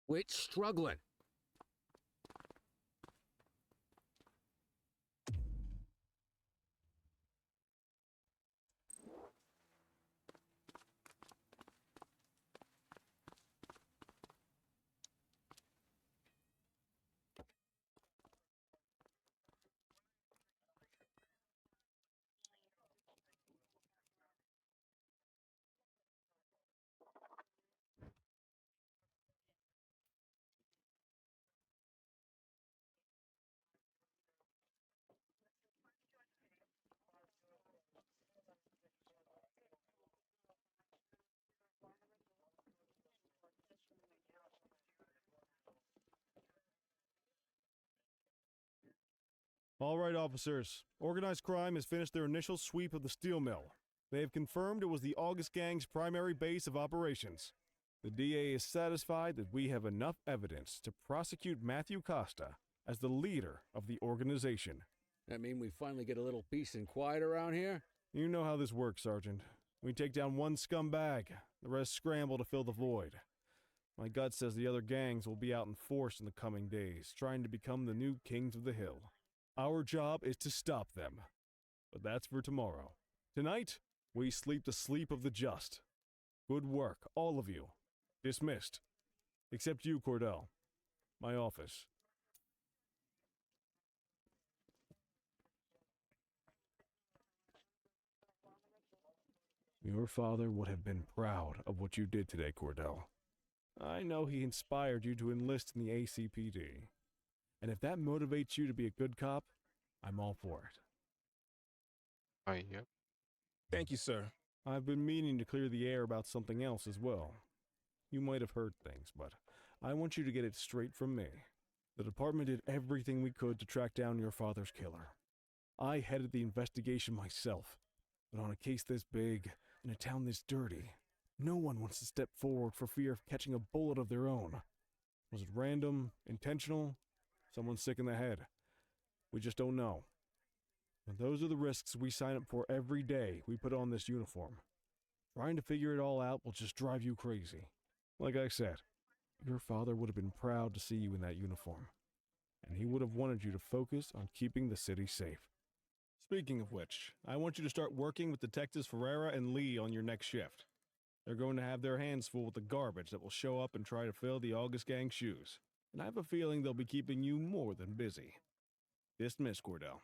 Quit struggling. All right, officers. Organized crime has finished their initial sweep of the steel mill. They have confirmed it was the August Gang's primary base of operations. The DA is satisfied that we have enough evidence to prosecute Matthew Costa as the leader of the organization. That mean we finally get a little peace and quiet around here? You know how this works, Sergeant. We take down one scumbag, the rest scramble to fill the void. My gut says the other gangs will be out in force in the coming days, trying to become the new kings of the hill. Our job is to stop them. But that's for tomorrow. Tonight, we sleep the sleep of the just. Good work, all of you. Dismissed. Except you, Cordell. My office. Your father would have been proud of what you did today, Cordell. I know he inspired you to enlist in the ACPD. And if that motivates you to be a good cop, I'm all for it. Yep. Thank you, sir. I've been meaning to clear the air about something else as well. You might have heard things, but I want you to get it straight from me. The department did everything we could to track down your father's killer. I headed the investigation myself, but on a case this big, in a town this dirty, no one wants to step forward for fear of catching a bullet of their own. Was it random, intentional, someone sick in the head? We just don't know. And those are the risks we sign up for every day we put on this uniform. Trying to figure it all out will just drive you crazy. Like I said, your father would have been proud to see you in that uniform, and he would have wanted you to focus on keeping the city safe. Speaking of which, I want you to start working with Detectives Ferreira and Lee on your next shift. They're going to have their hands full with the garbage that will show up and try to fill the August Gang's shoes, and I have a feeling they'll be keeping you more than busy. Dismiss, Cordell.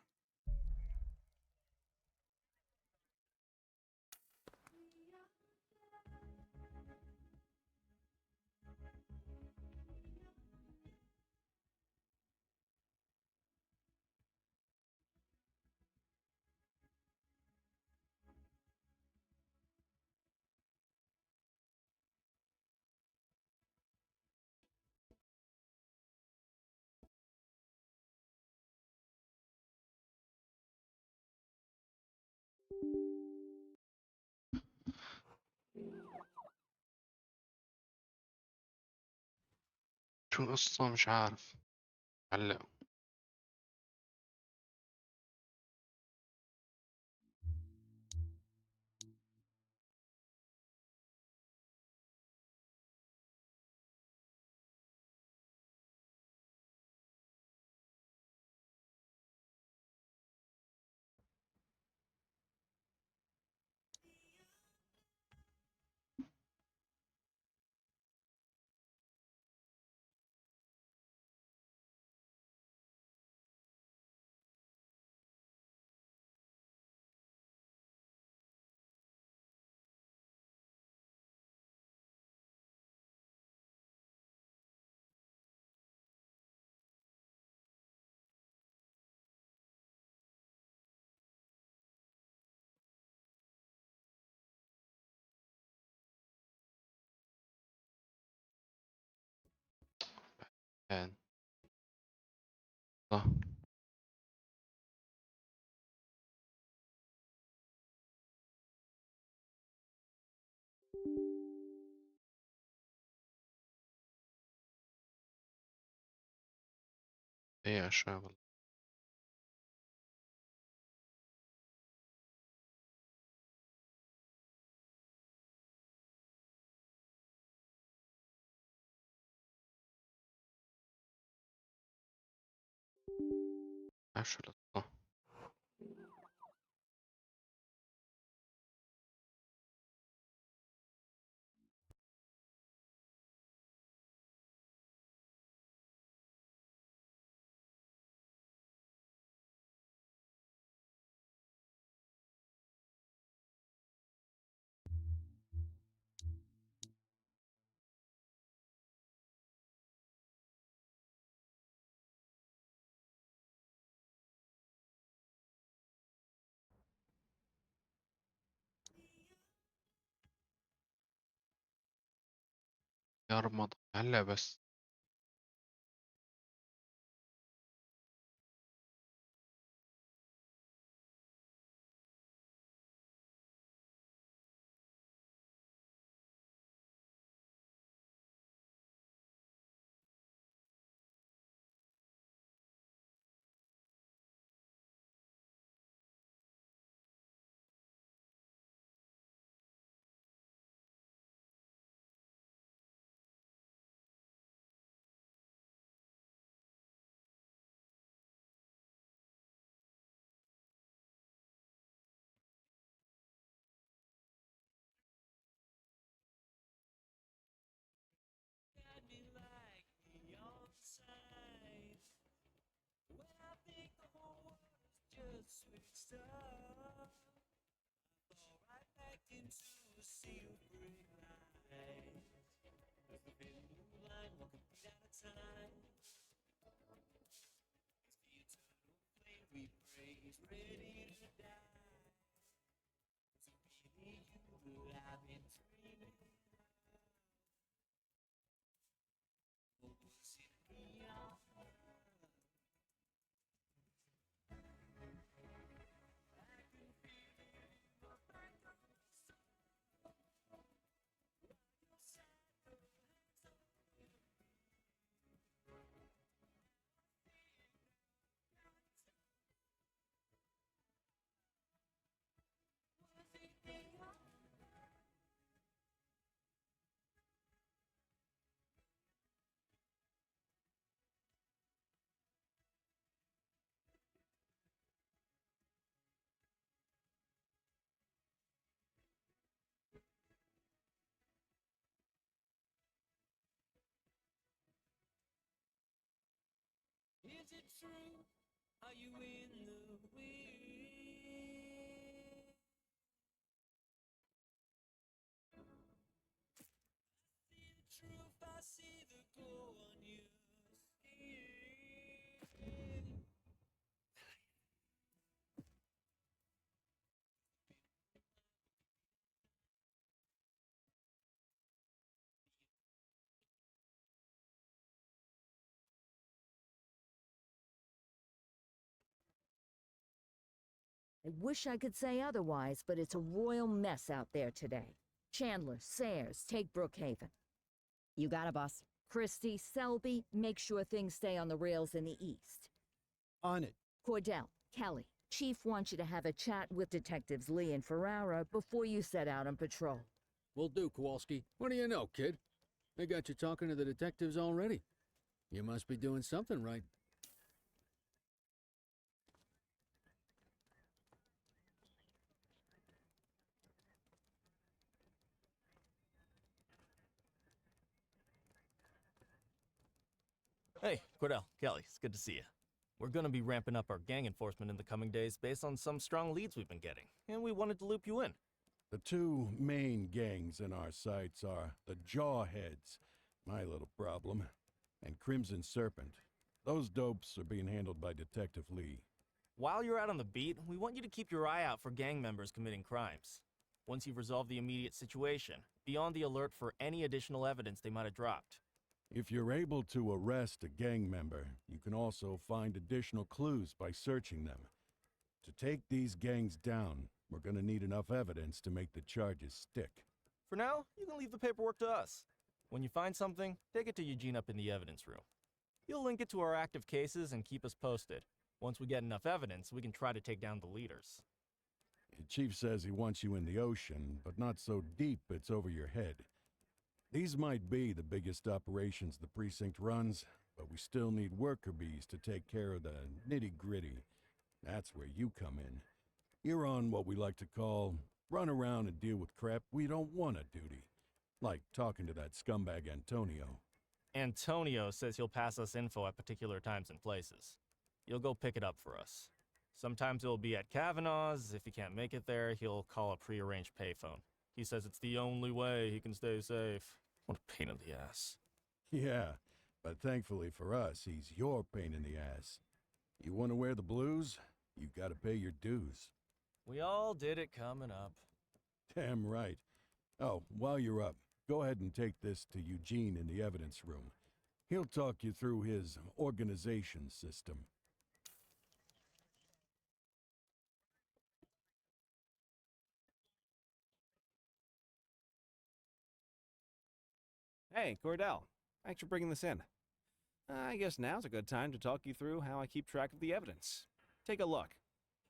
شو القصة مش عارف. علق. يعني. صح. ايه شغل. عشرة. صح. يا رمضان هلا بس. Is it true? Are you in the wind? See the truth, I see the glow on your skin. I wish I could say otherwise, but it's a royal mess out there today. Chandler, Sayers, take Brookhaven. You got it, boss. Christie, Selby, make sure things stay on the rails in the east. On it. Cordell, Kelly, Chief wants you to have a chat with Detectives Lee and Ferrara before you set out on patrol. Will do, Kowalski. What do you know, kid? They got you talking to the detectives already. You must be doing something right. Hey, Cordell, Kelly, it's good to see you. We're gonna be ramping up our gang enforcement in the coming days based on some strong leads we've been getting, and we wanted to loop you in. The two main gangs in our sights are the Jawheads, my little problem, and Crimson Serpent. Those dopes are being handled by Detective Lee. While you're out on the beat, we want you to keep your eye out for gang members committing crimes. Once you've resolved the immediate situation, be on the alert for any additional evidence they might have dropped. If you're able to arrest a gang member, you can also find additional clues by searching them. To take these gangs down, we're gonna need enough evidence to make the charges stick. For now, you can leave the paperwork to us. When you find something, take it to Eugene up in the evidence room. He'll link it to our active cases and keep us posted. Once we get enough evidence, we can try to take down the leaders. The chief says he wants you in the ocean, but not so deep it's over your head. These might be the biggest operations the precinct runs, but we still need worker bees to take care of the nitty-gritty. That's where you come in. You're on what we like to call run around and deal with crap we don't want to duty. Like talking to that scumbag Antonio. Antonio says he'll pass us info at particular times and places. You'll go pick it up for us. Sometimes it'll be at Kavanaugh's. If he can't make it there, he'll call a prearranged payphone. He says it's the only way he can stay safe. What a pain in the ass. Yeah, but thankfully for us, he's your pain in the ass. You want to wear the blues? You gotta pay your dues. We all did it coming up. Damn right. Oh, while you're up, go ahead and take this to Eugene in the evidence room. He'll talk you through his organization system. Hey, Cordell. Thanks for bringing this in. I guess now's a good time to talk you through how I keep track of the evidence. Take a look.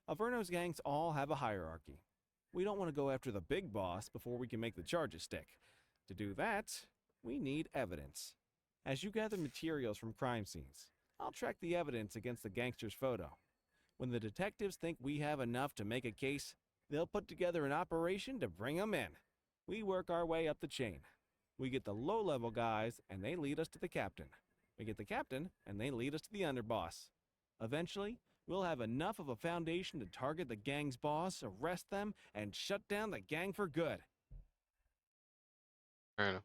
Averno's gangs all have a hierarchy. We don't want to go after the big boss before we can make the charges stick. To do that, we need evidence. As you gather materials from crime scenes, I'll track the evidence against the gangster's photo. When the detectives think we have enough to make a case, they'll put together an operation to bring them in. We work our way up the chain. We get the low-level guys, and they lead us to the captain. We get the captain, and they lead us to the underboss. Eventually, we'll have enough of a foundation to target the gang's boss, arrest them, and shut down the gang for good. Bueno.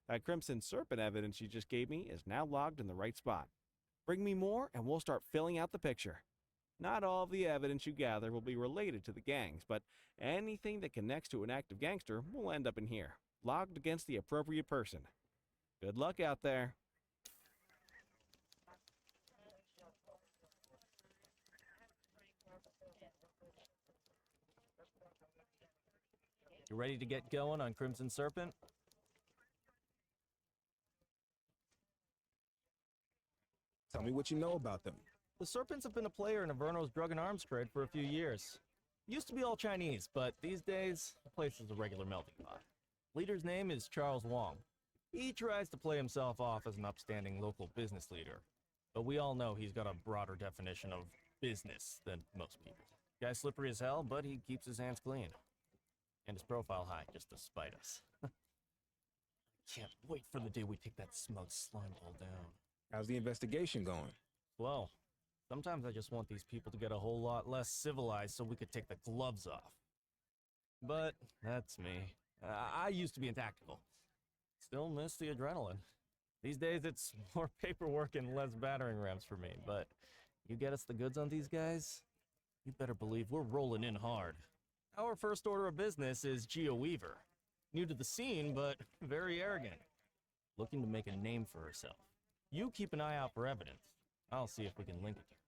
That Crimson Serpent evidence you just gave me is now logged in the right spot. Bring me more, and we'll start filling out the picture. Not all of the evidence you gather will be related to the gangs, but anything that connects to an active gangster will end up in here, logged against the appropriate person. Good luck out there. You ready to get going on Crimson Serpent? Tell me what you know about them. The Serpents have been a player in Averno's drug and arms trade for a few years. Used to be all Chinese, but these days, the place is a regular melting pot. Leader's name is Charles Wong. He tries to play himself off as an upstanding local business leader, but we all know he's got a broader definition of business than most people. Guy's slippery as hell, but he keeps his hands clean. And his profile high, just to spite us. Can't wait for the day we take that smug slime ball down. How's the investigation going? Well, sometimes I just want these people to get a whole lot less civilized so we could take the gloves off. But that's me. I used to be in tactical. Still miss the adrenaline. These days it's more paperwork and less battering rams for me, but you get us the goods on these guys, you better believe we're rolling in hard. Our first order of business is Geo Weaver. New to the scene, but very arrogant. Looking to make a name for herself. You keep an eye out for evidence. I'll see if we can link it to her.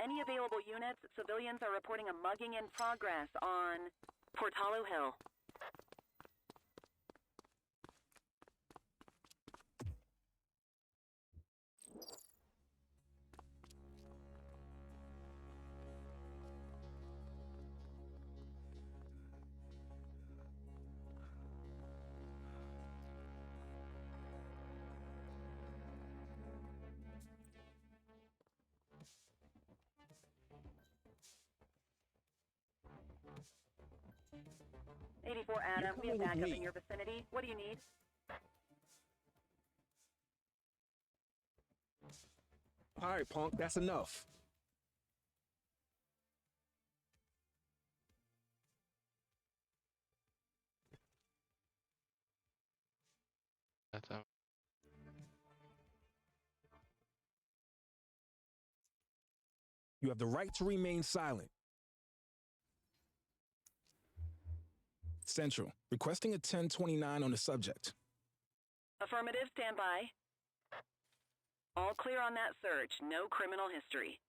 Any available units, civilians are reporting a mugging in progress on Portalo Hill. '84 Adam, we have backup in your vicinity. What do you need? All right, punk, that's enough. You have the right to remain silent. Central, requesting a 1029 on the subject. Affirmative, stand by. All clear on that search. No criminal history.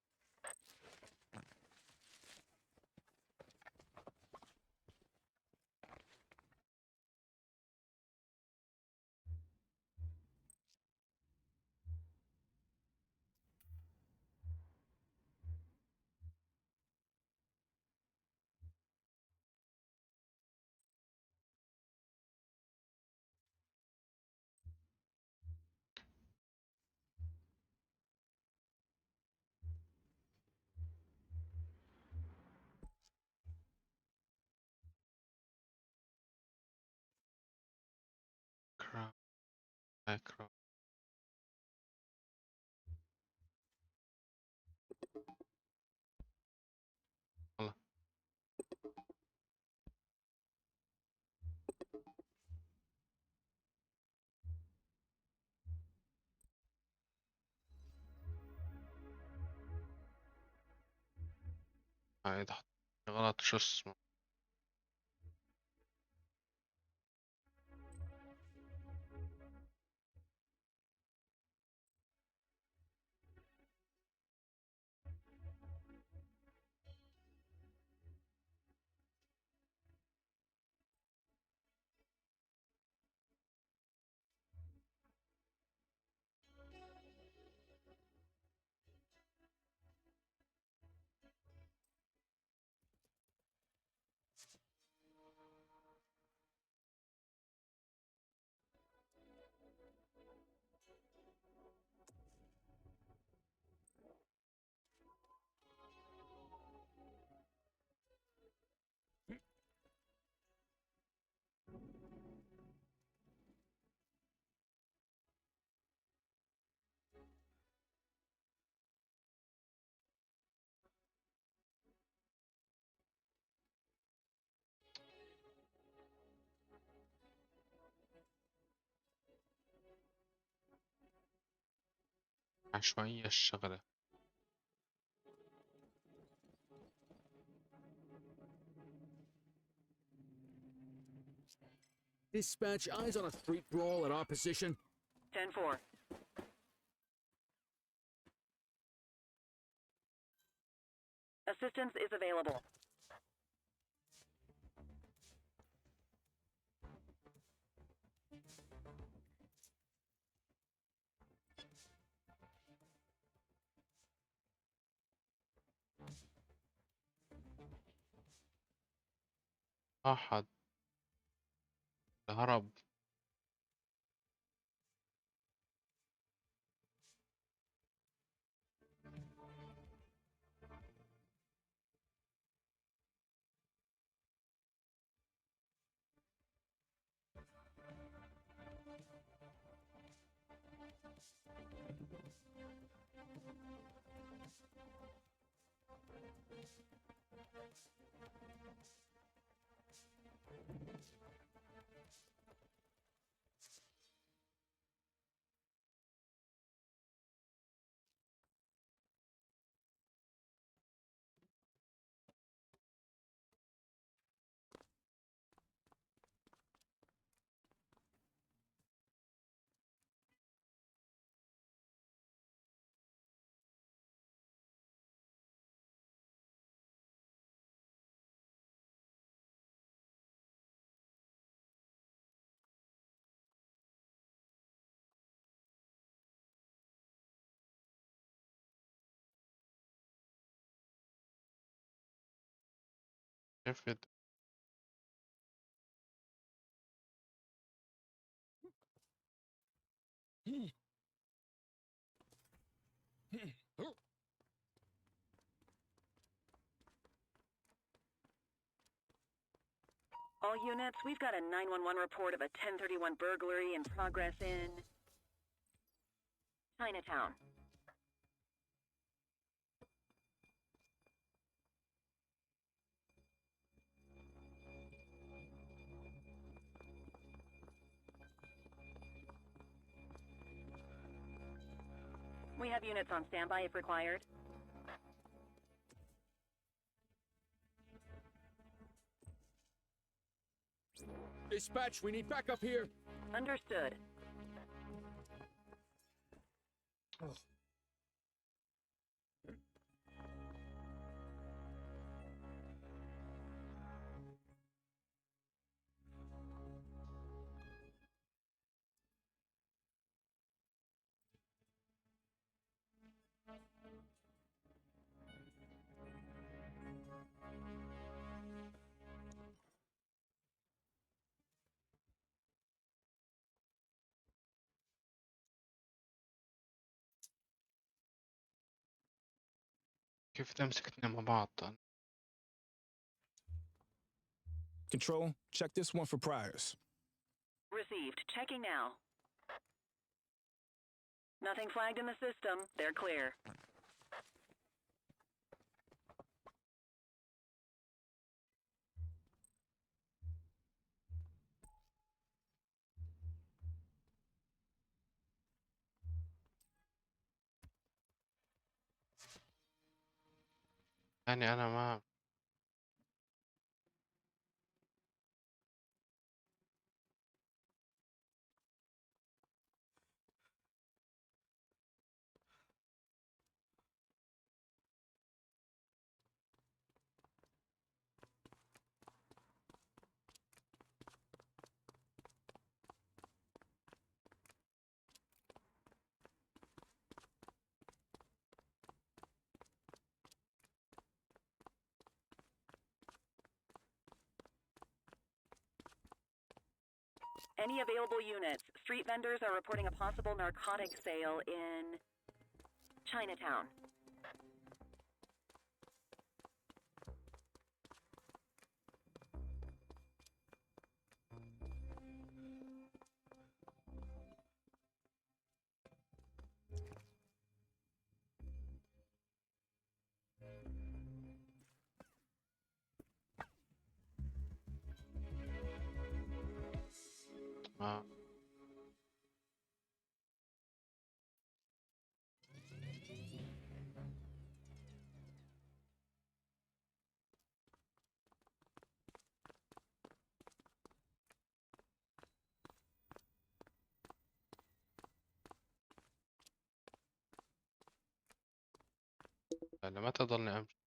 Macro. والله. ده غلط شو اسمه. عشوائية الشغلة. Dispatch, eyes on a street brawl at our position. 10-4. Assistance is available. أحد الهرب. كيف All units, we've got a 911 report of a 1031 burglary in progress in Chinatown. We have units on standby if required. Dispatch, we need backup here. Understood. كيف تمسك اتنين مع بعض؟ Control, check this one for priors. Received. Checking now. Nothing flagged in the system. They're clear. يعني أنا ما Any available units? Street vendors are reporting a possible narcotic sale in Chinatown. آه. لما تضلني أمشي.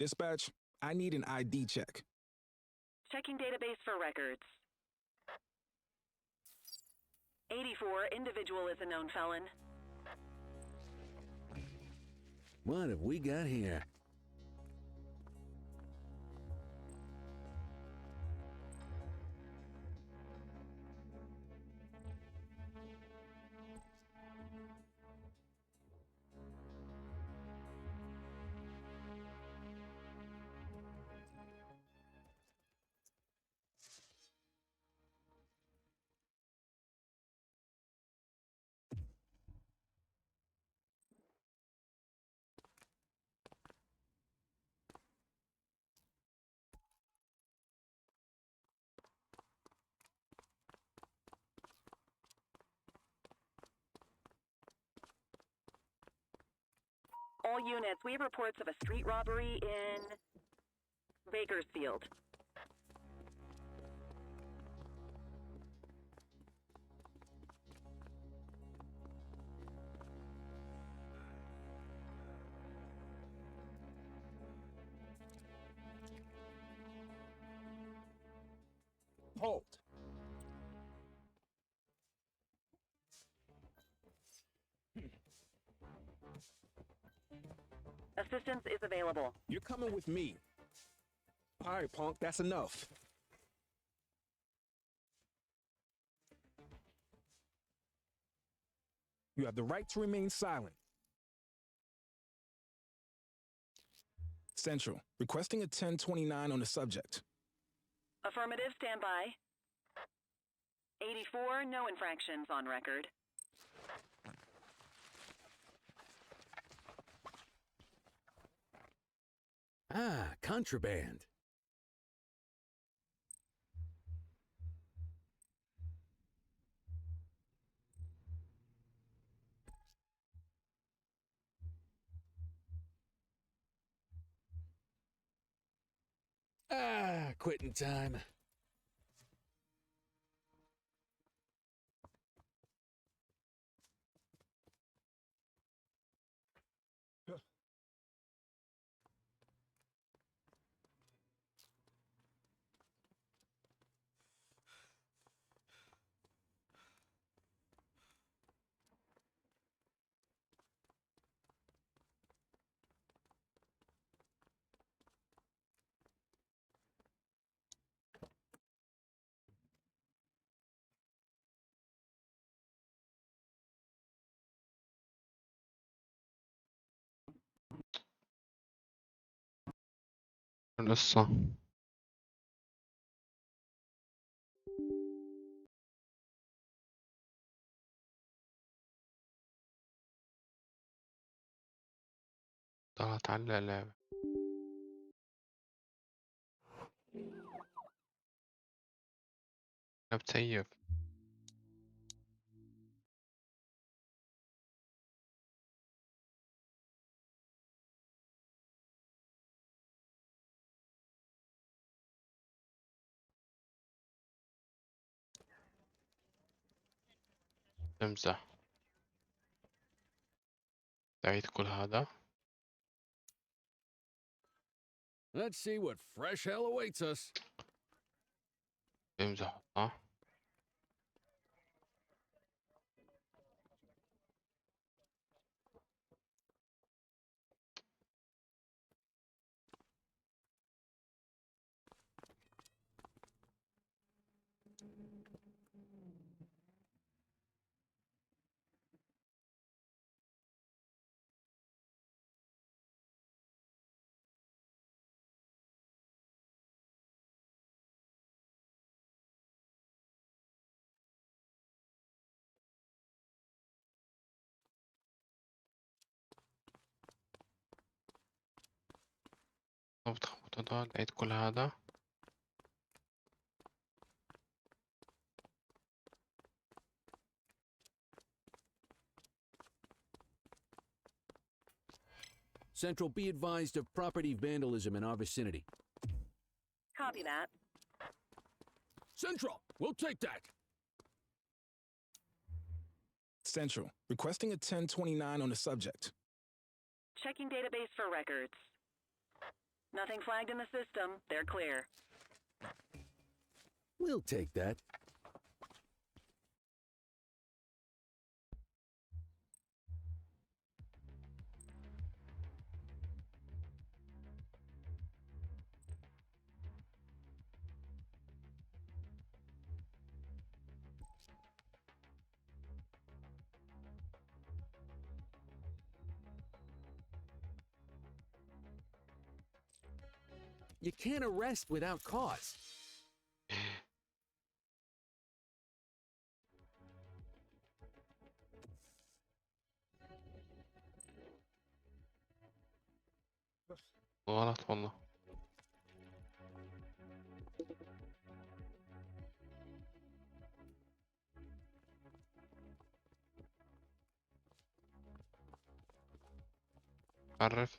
Dispatch, I need an ID check. Checking database for records. 84, individual is a known felon. What have we got here? All units, we have reports of a street robbery in Bakersfield. Hold. Assistance is available. You're coming with me. All right, punk, that's enough. You have the right to remain silent. Central, requesting a 1029 on the subject. Affirmative, stand by. 84, no infractions on record. Ah, contraband. Ah, quitting time. القصة. طلعت على اللعبة. أنا بتسيف. تمزح. تعيد كل هذا. Let's see what fresh hell awaits us. بيمزح صح؟ ضبط خطوات. تعيد كل هذا. Central, be advised of property vandalism in our vicinity. Copy that. Central, we'll take that. Central, requesting a 1029 on the subject. Checking database for records. Nothing flagged in the system. They're clear. We'll take that. You can't arrest without cause. غلط والله. عرف.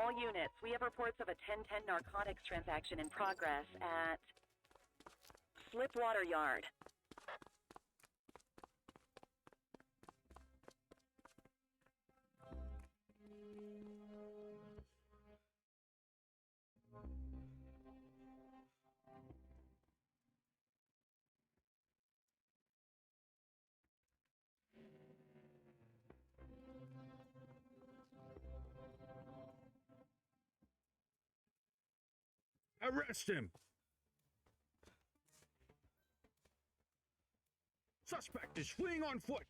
All units, we have reports of a 1010 narcotics transaction in progress at Slipwater Yard. Arrest him. Suspect is fleeing on foot.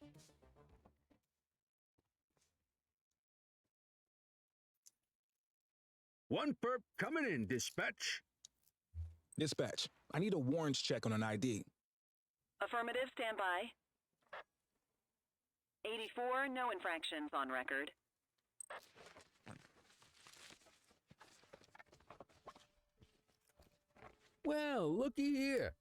One perp coming in, dispatch. Dispatch, I need a warrants check on an ID. Affirmative, stand by. 84, no infractions on record. Well, looky here.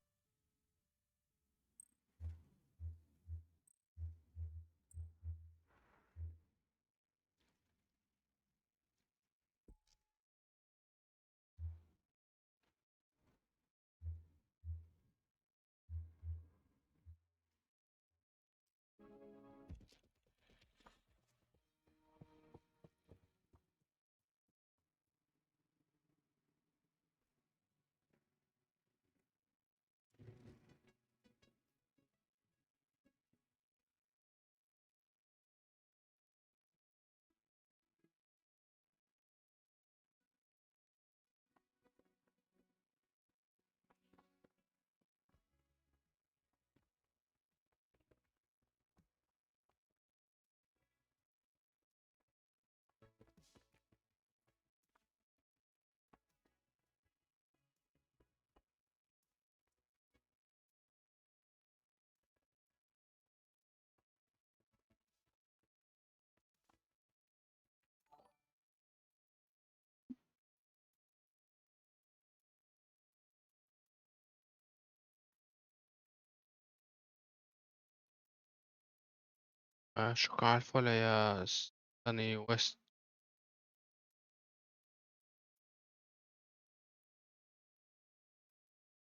شكرا على الفولو يا ساني ويست.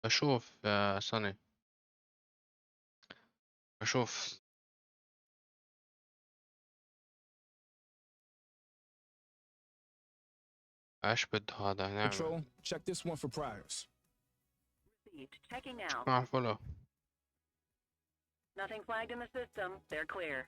بشوف يا ساني، بشوف. ايش بده هذا نعمل؟ Control, check this one for priors. Received. Checking out. شكرا على الفولو. Nothing flagged in the system. They're clear.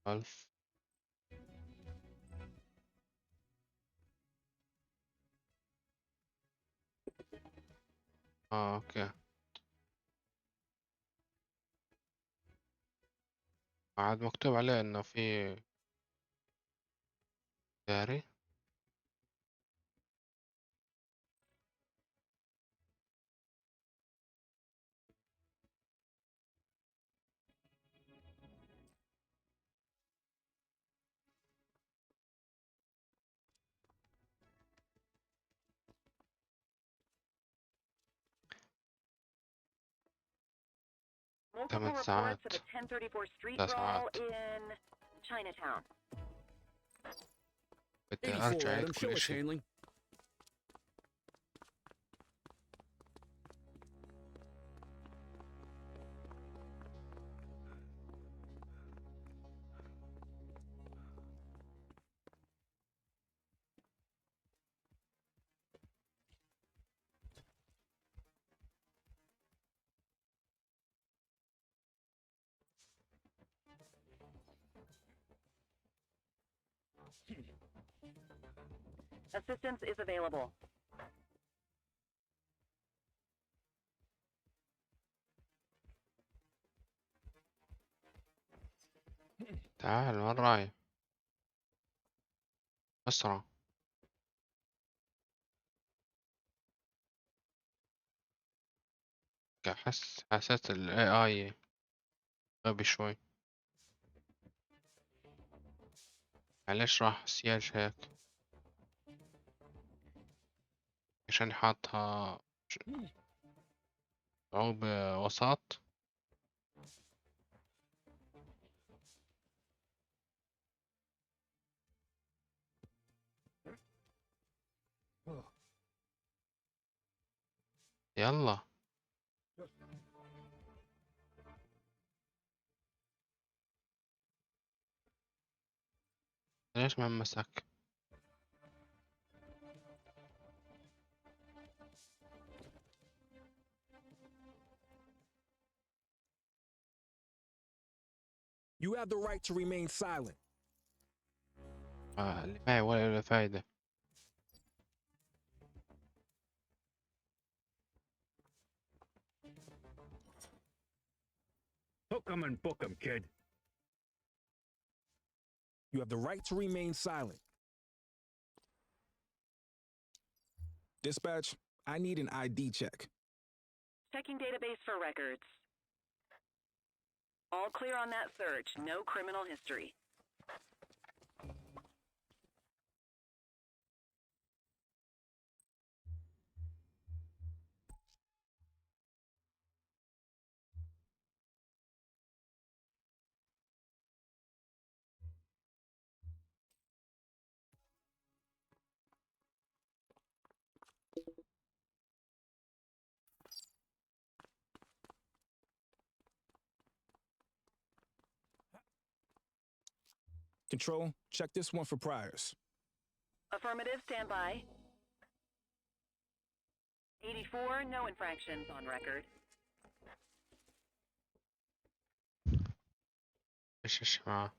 ألف. اوكي. عاد مكتوب عليه انه في داري. Multiple 8 reports ساعات. of a 1034 street 9 brawl ساعات. in Chinatown. بدي 84, ارجع عيد Adam. Show كل us شيء. handling. Assistance is available. تعال وين رايح؟ اسرع. حسيت ال AI غبي شوي. معلش راح سياج هيك عشان حاطها صعوبة وسط. يلا. ليش ما مسك؟ You have the right to remain silent. اللي معي ولا له فايدة. Hook 'em and book 'em, kid. You have the right to remain silent. Dispatch, I need an ID check. Checking database for records. All clear on that search. No criminal history. Control, check this one for priors. Affirmative, stand by. 84, no infractions on record. ايش معاه؟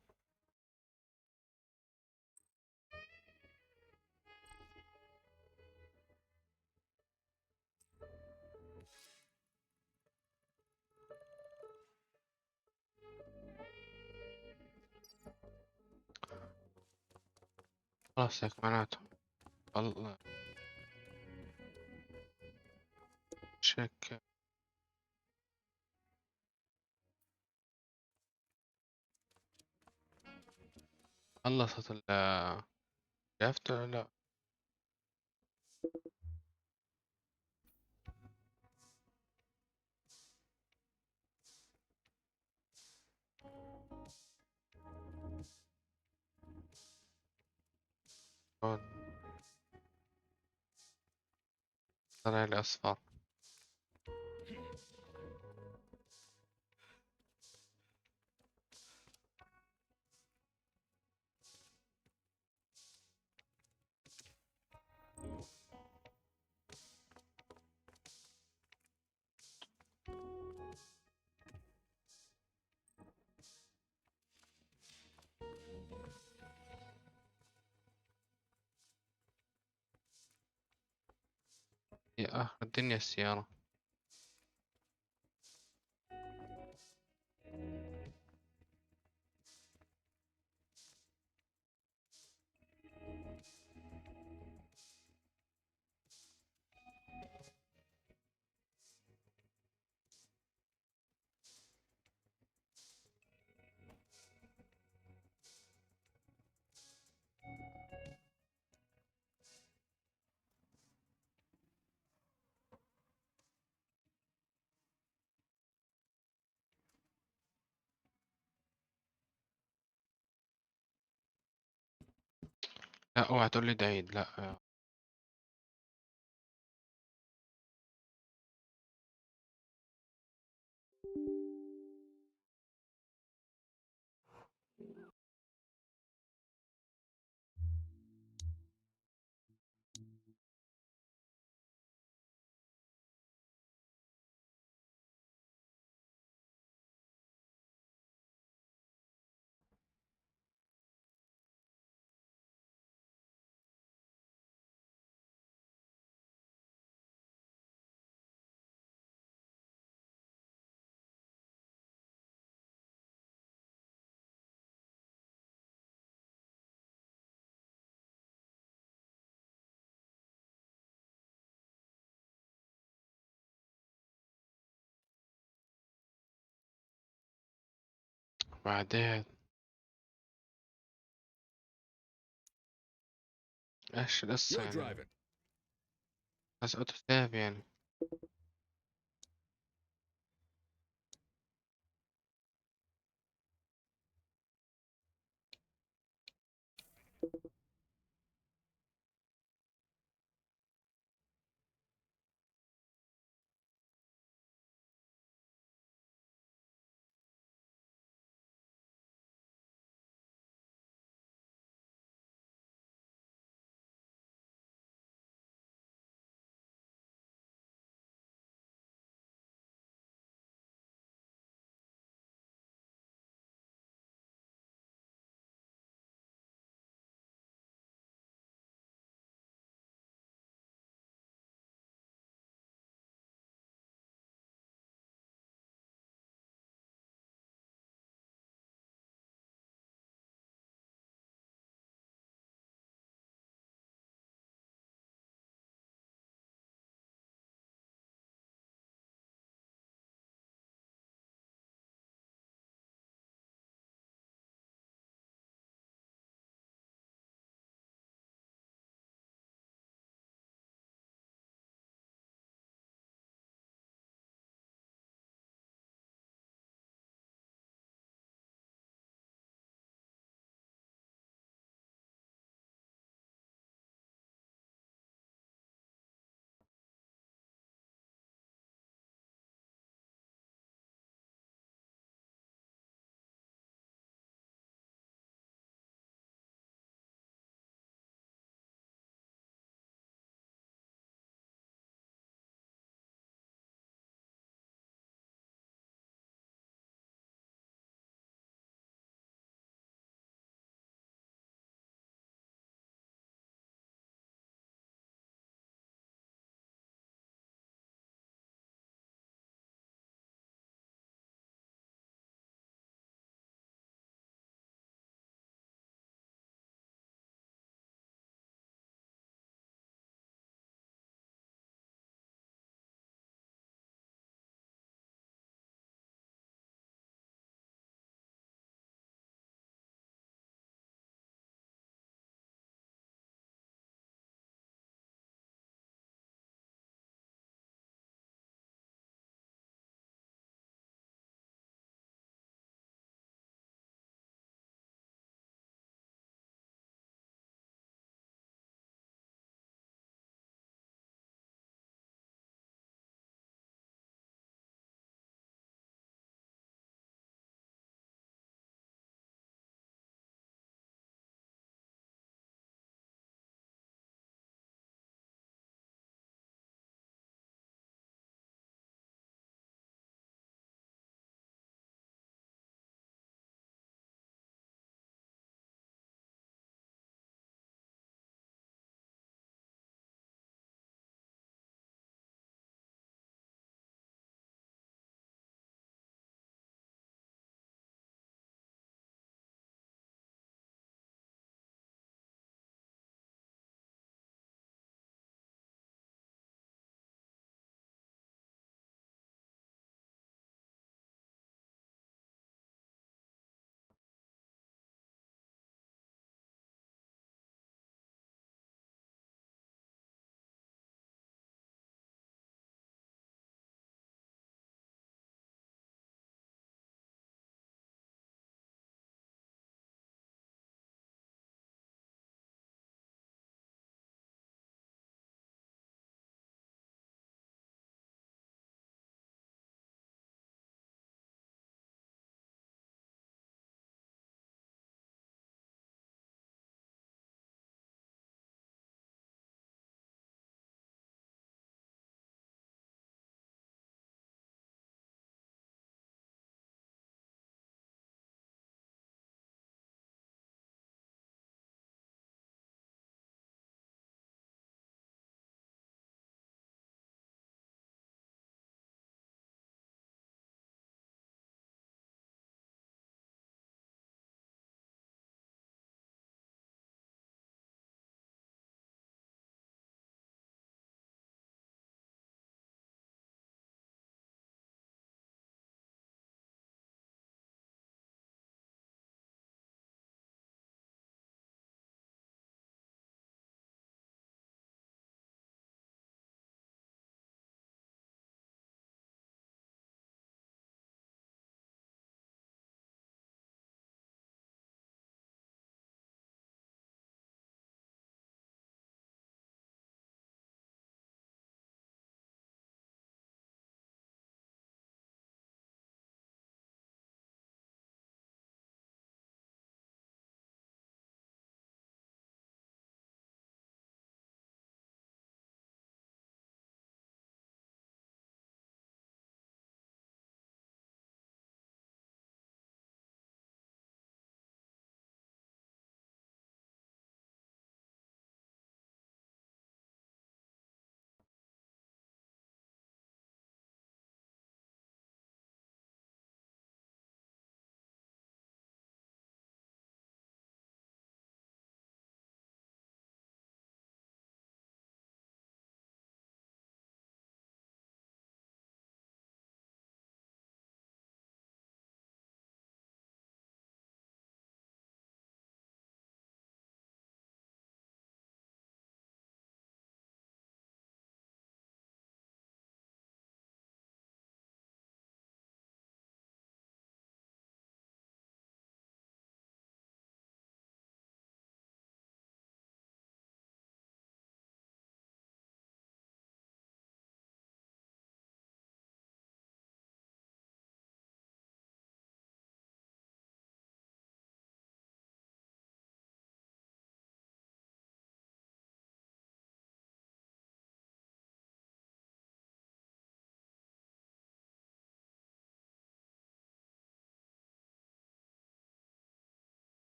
خلاص هيك معناته والله شك. خلصت شفت ولا لا؟ طلع لي أصفر. يا آخر الدنيا السيارة. لا اوعى تقول لي ده عيد، لا. بعدين ايش القصة You're يعني؟ driving. بس اوتوسيف يعني.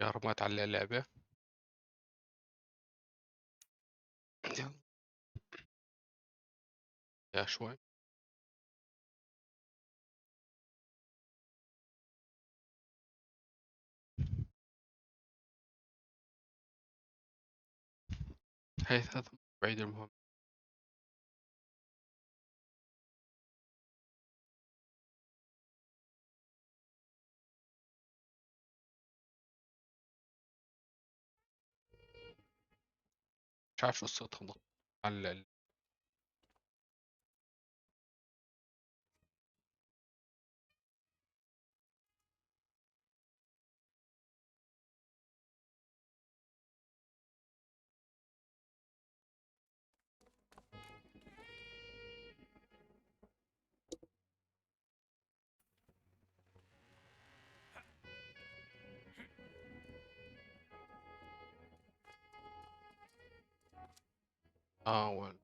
يا رب ما تعلق اللعبة. يا شوي. هذا بعيد المهم. مش عارف شو قصتها على وين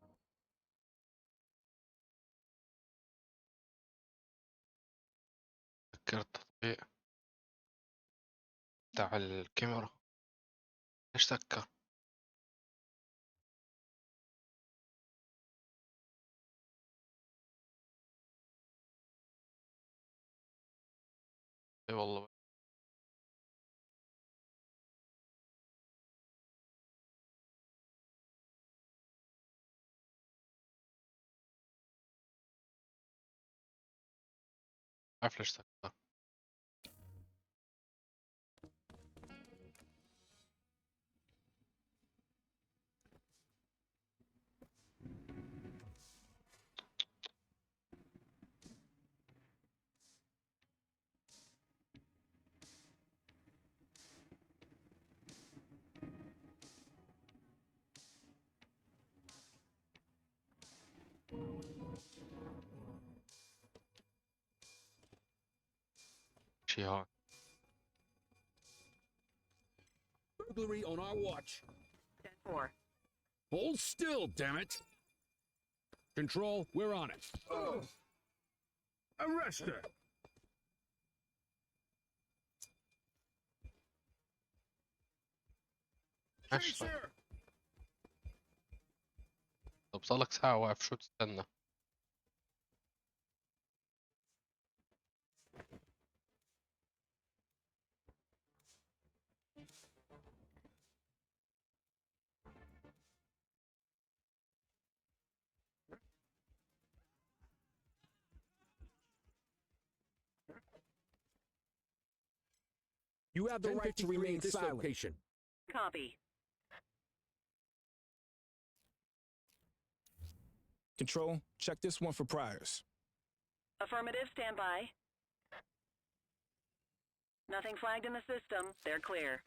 فكرت التطبيق بتاع الكاميرا. ايش سكر؟ اي والله. عارف ليش سكر. شي هون. Burglary on our watch. 10-4. Hold still, damn it. Control, we're on it. Arrest her. Chase her. طب صارلك ساعة واقف، شو تستنى؟ You have the right to remain silent. Location. Copy. Control, check this one for priors. Affirmative, stand by. Nothing flagged in the system. They're clear.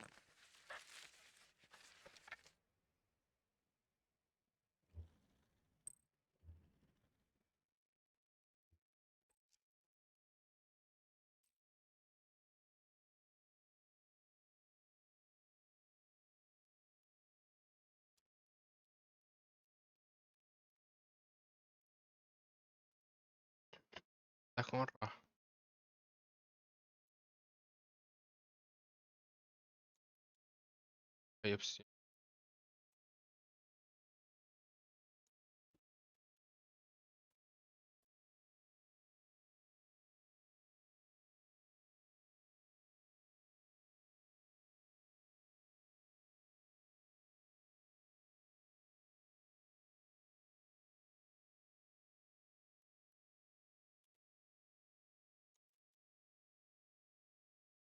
ذاك مرة. يبسي.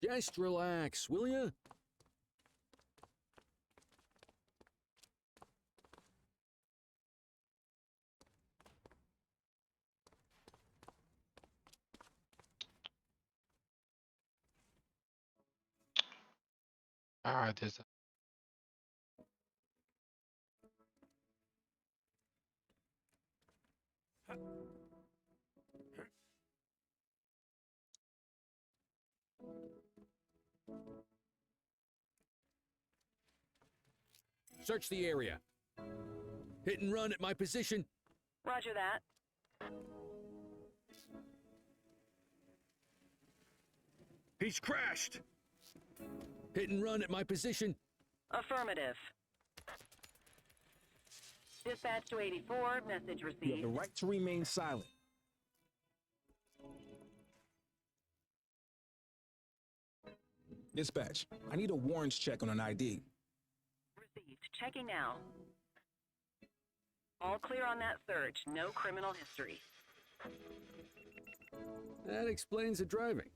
Just relax, will ya? عادي إذا. Search the area. Hit and run at my position. Roger that. He's crashed. Hit and run at my position. Affirmative. Dispatch to 84, message You have received. the right to remain silent. Dispatch, I need a warrants check on an ID. Received. Checking now. All clear on that search. No criminal history. That explains the driving.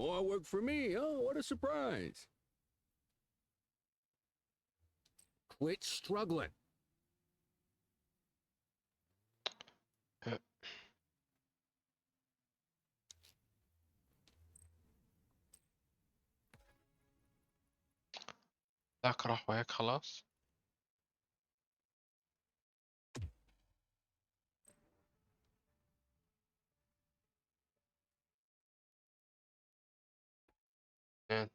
More work for me. Oh, what a surprise. Quit struggling. ذاك راح وياك خلاص. يعني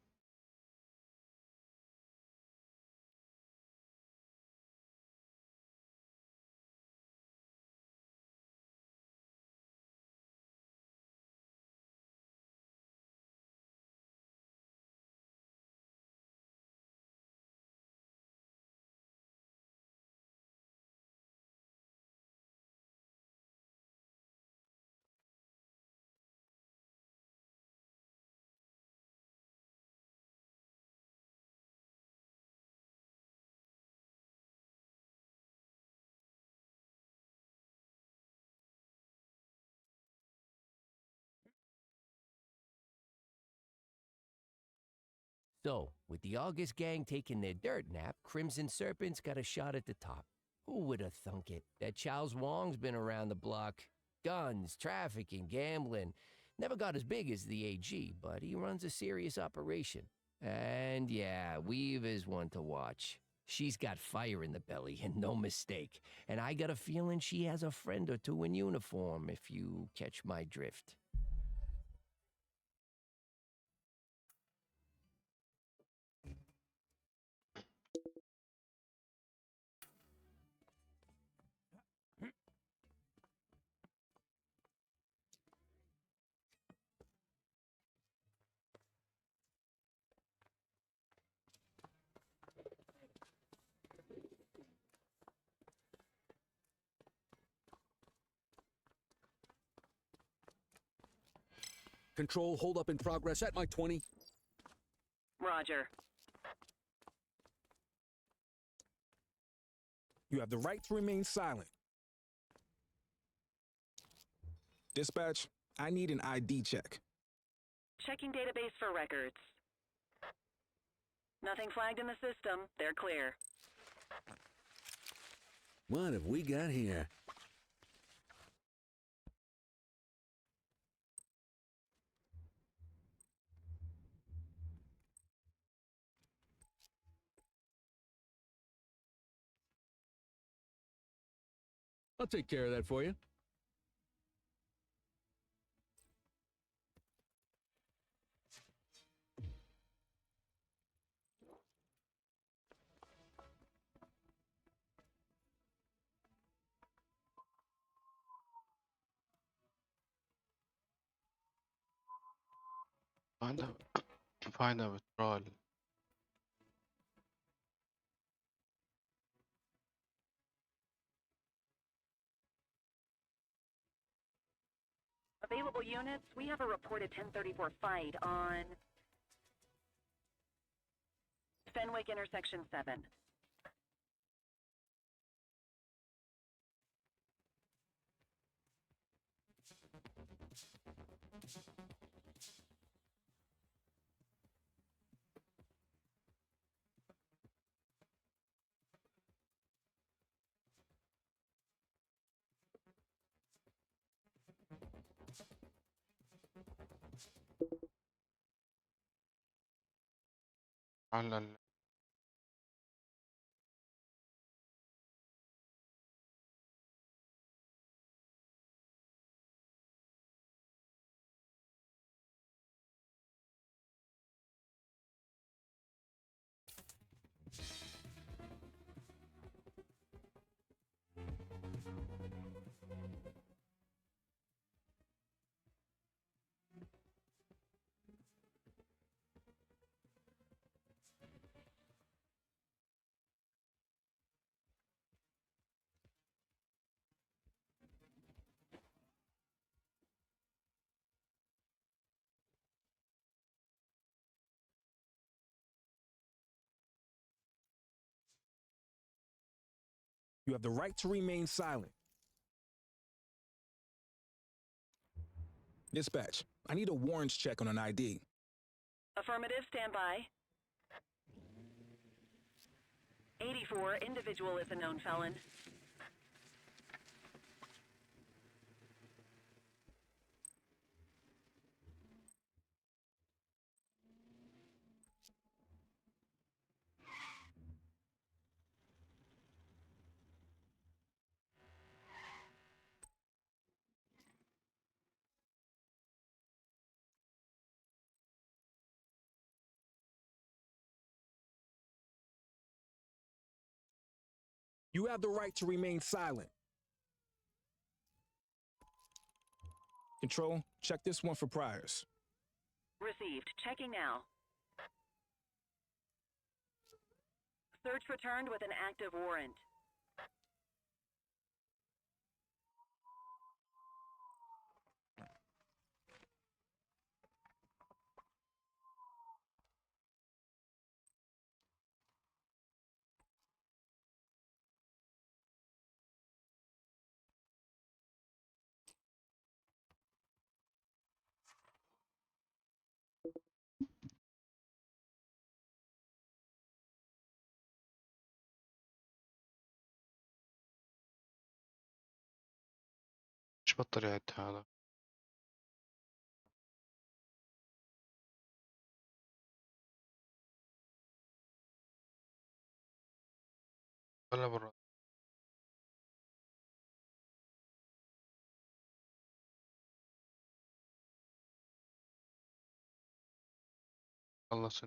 So, with the August gang taking their dirt nap, Crimson Serpent's got a shot at the top. Who would have thunk it? That Charles Wong's been around the block. Guns, trafficking, gambling. Never got as big as the AG, but he runs a serious operation. And yeah, Weave is one to watch. She's got fire in the belly, and no mistake. And I got a feeling she has a friend or two in uniform, if you catch my drift. Control, hold up in progress at my 20. Roger. You have the right to remain silent. Dispatch, I need an ID check. Checking database for records. Nothing flagged in the system. They're clear. What have we got here? I'll take care of that for you. find a withdrawal. Available units, we have a reported 1034 fight on Fenwick Intersection 7. على You have the right to remain silent. Dispatch, I need a warrants check on an ID. Affirmative, stand by. 84, individual is a known felon. You have the right to remain silent. Control, check this one for priors. Received. Checking now. Search returned with an active warrant. ايش بطل يعد هذا؟ ولا برا؟ خلص.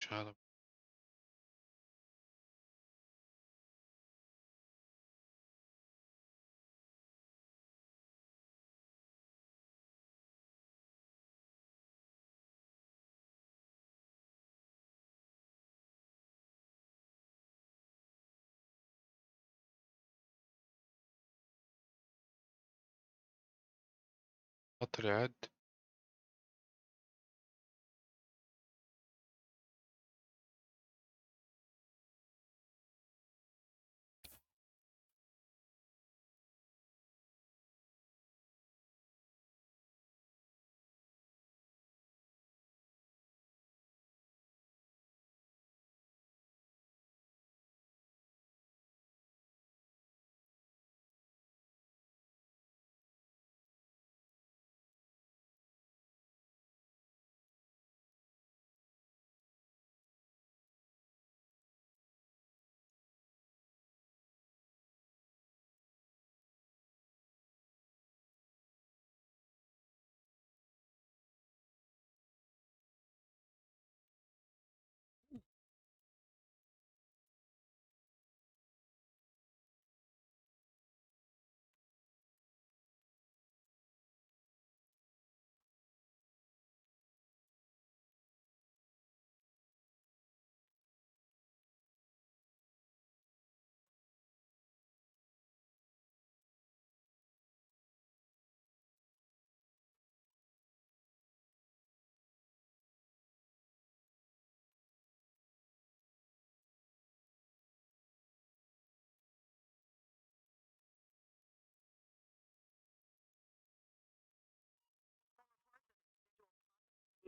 ايش هذا؟ بطل يعد.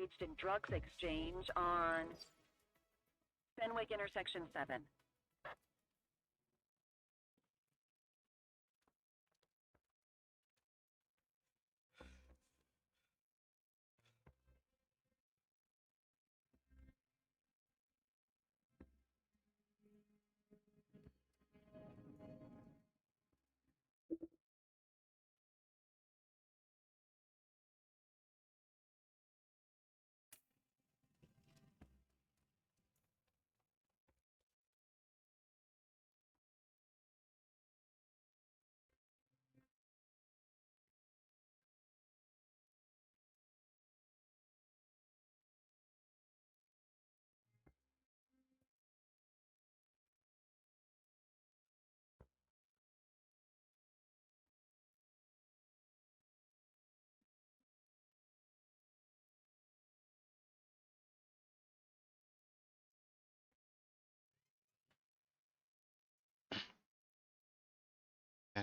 Engaged in drugs exchange on Fenwick Intersection 7.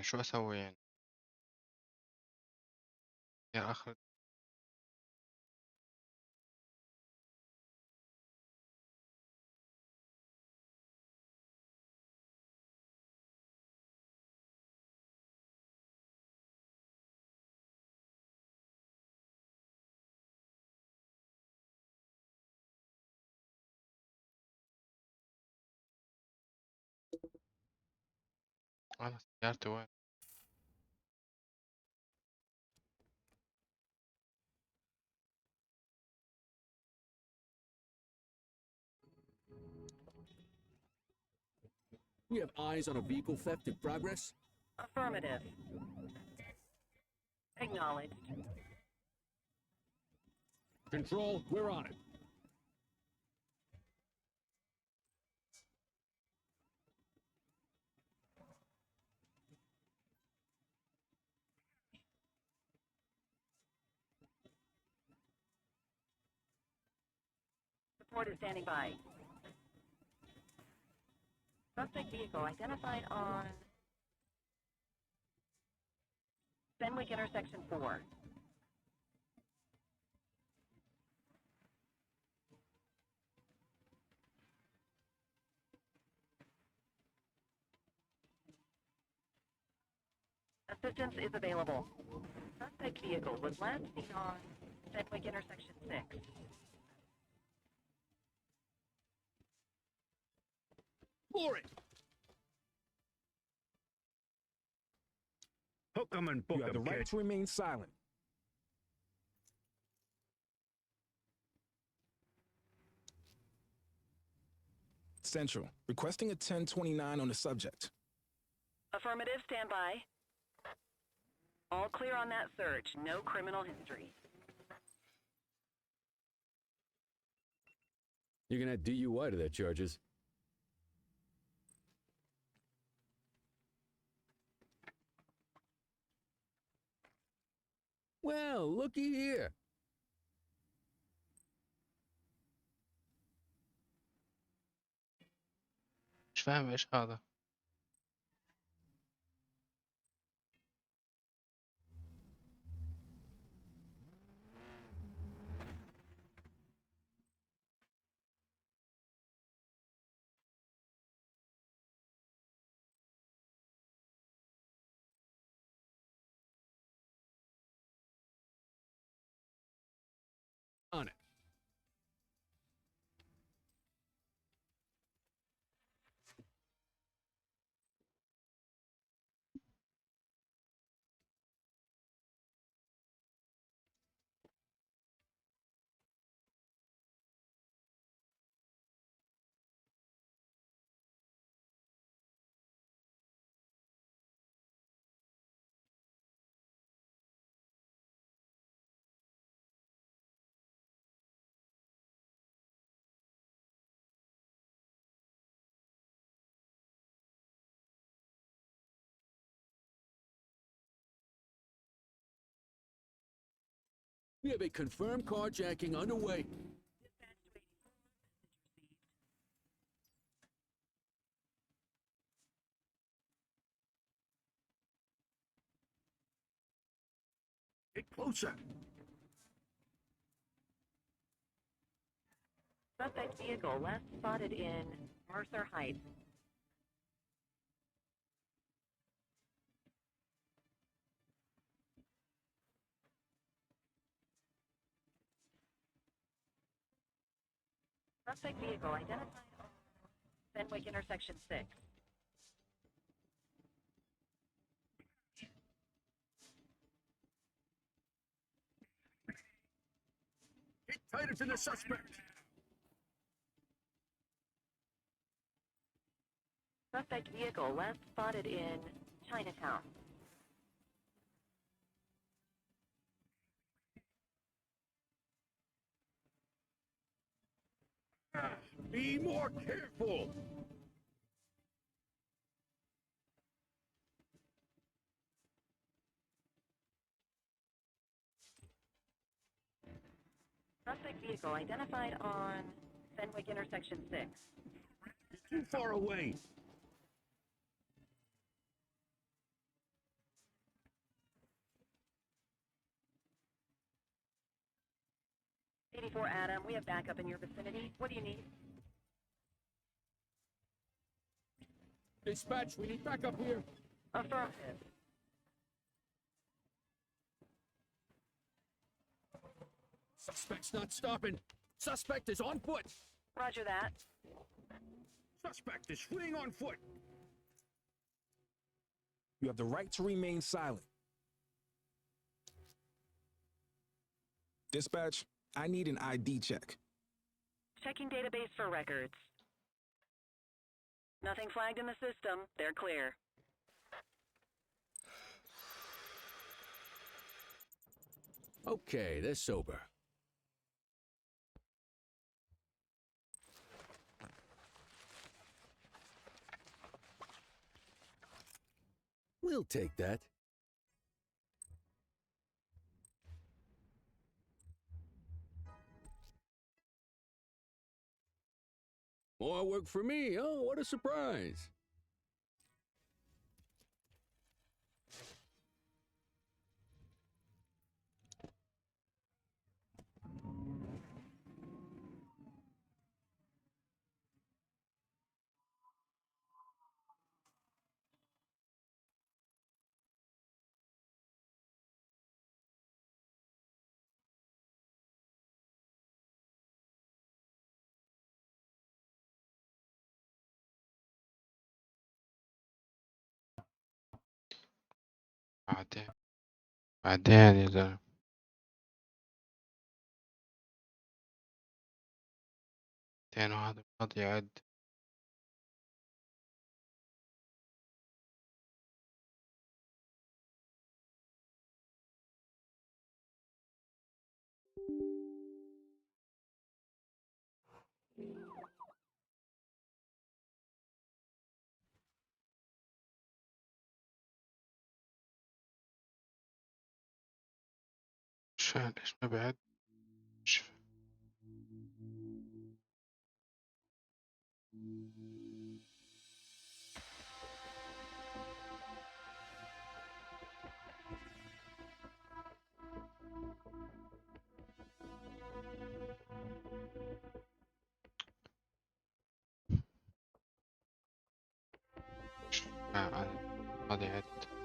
يعني شو اسوي يعني يا اخر. انا سيارتي وين؟ We have eyes on a vehicle theft in progress? Affirmative. Acknowledged. Control, we're on it. Support is standing by. Suspect vehicle identified on Fenwick Intersection 4. Assistance is available. Suspect vehicle was last seen on Fenwick Intersection 6. For it! Hook 'em and book You have 'em, the right kid. to remain silent. Central, requesting a 1029 on the subject. Affirmative, stand by. All clear on that search. No criminal history. You can add DUI to that charges. Well, looky here. مش فاهم ايش هذا. On it. We have a confirmed carjacking underway. Get closer. Suspect vehicle last spotted in Mercer Heights. Suspect vehicle identified on Fenwick Intersection 6. Get tighter to the suspect. Suspect vehicle last spotted in Chinatown. Be more careful. Suspect vehicle identified on Fenwick Intersection 6. Too far away. 84 Adam, we have backup in your vicinity. What do you need? Dispatch, we need backup here. Affirmative. Suspect's not stopping. Suspect is on foot. Roger that. Suspect is fleeing on foot. You have the right to remain silent. Dispatch, I need an ID check. Checking database for records. Nothing flagged in the system. They're clear. Okay, they're sober. We'll take that. More work for me. Oh, what a surprise. بعدين يا زلمة. بعدين وهذا فاضي يعد. ليش ما بعد؟ مش هذا فاضي يعد.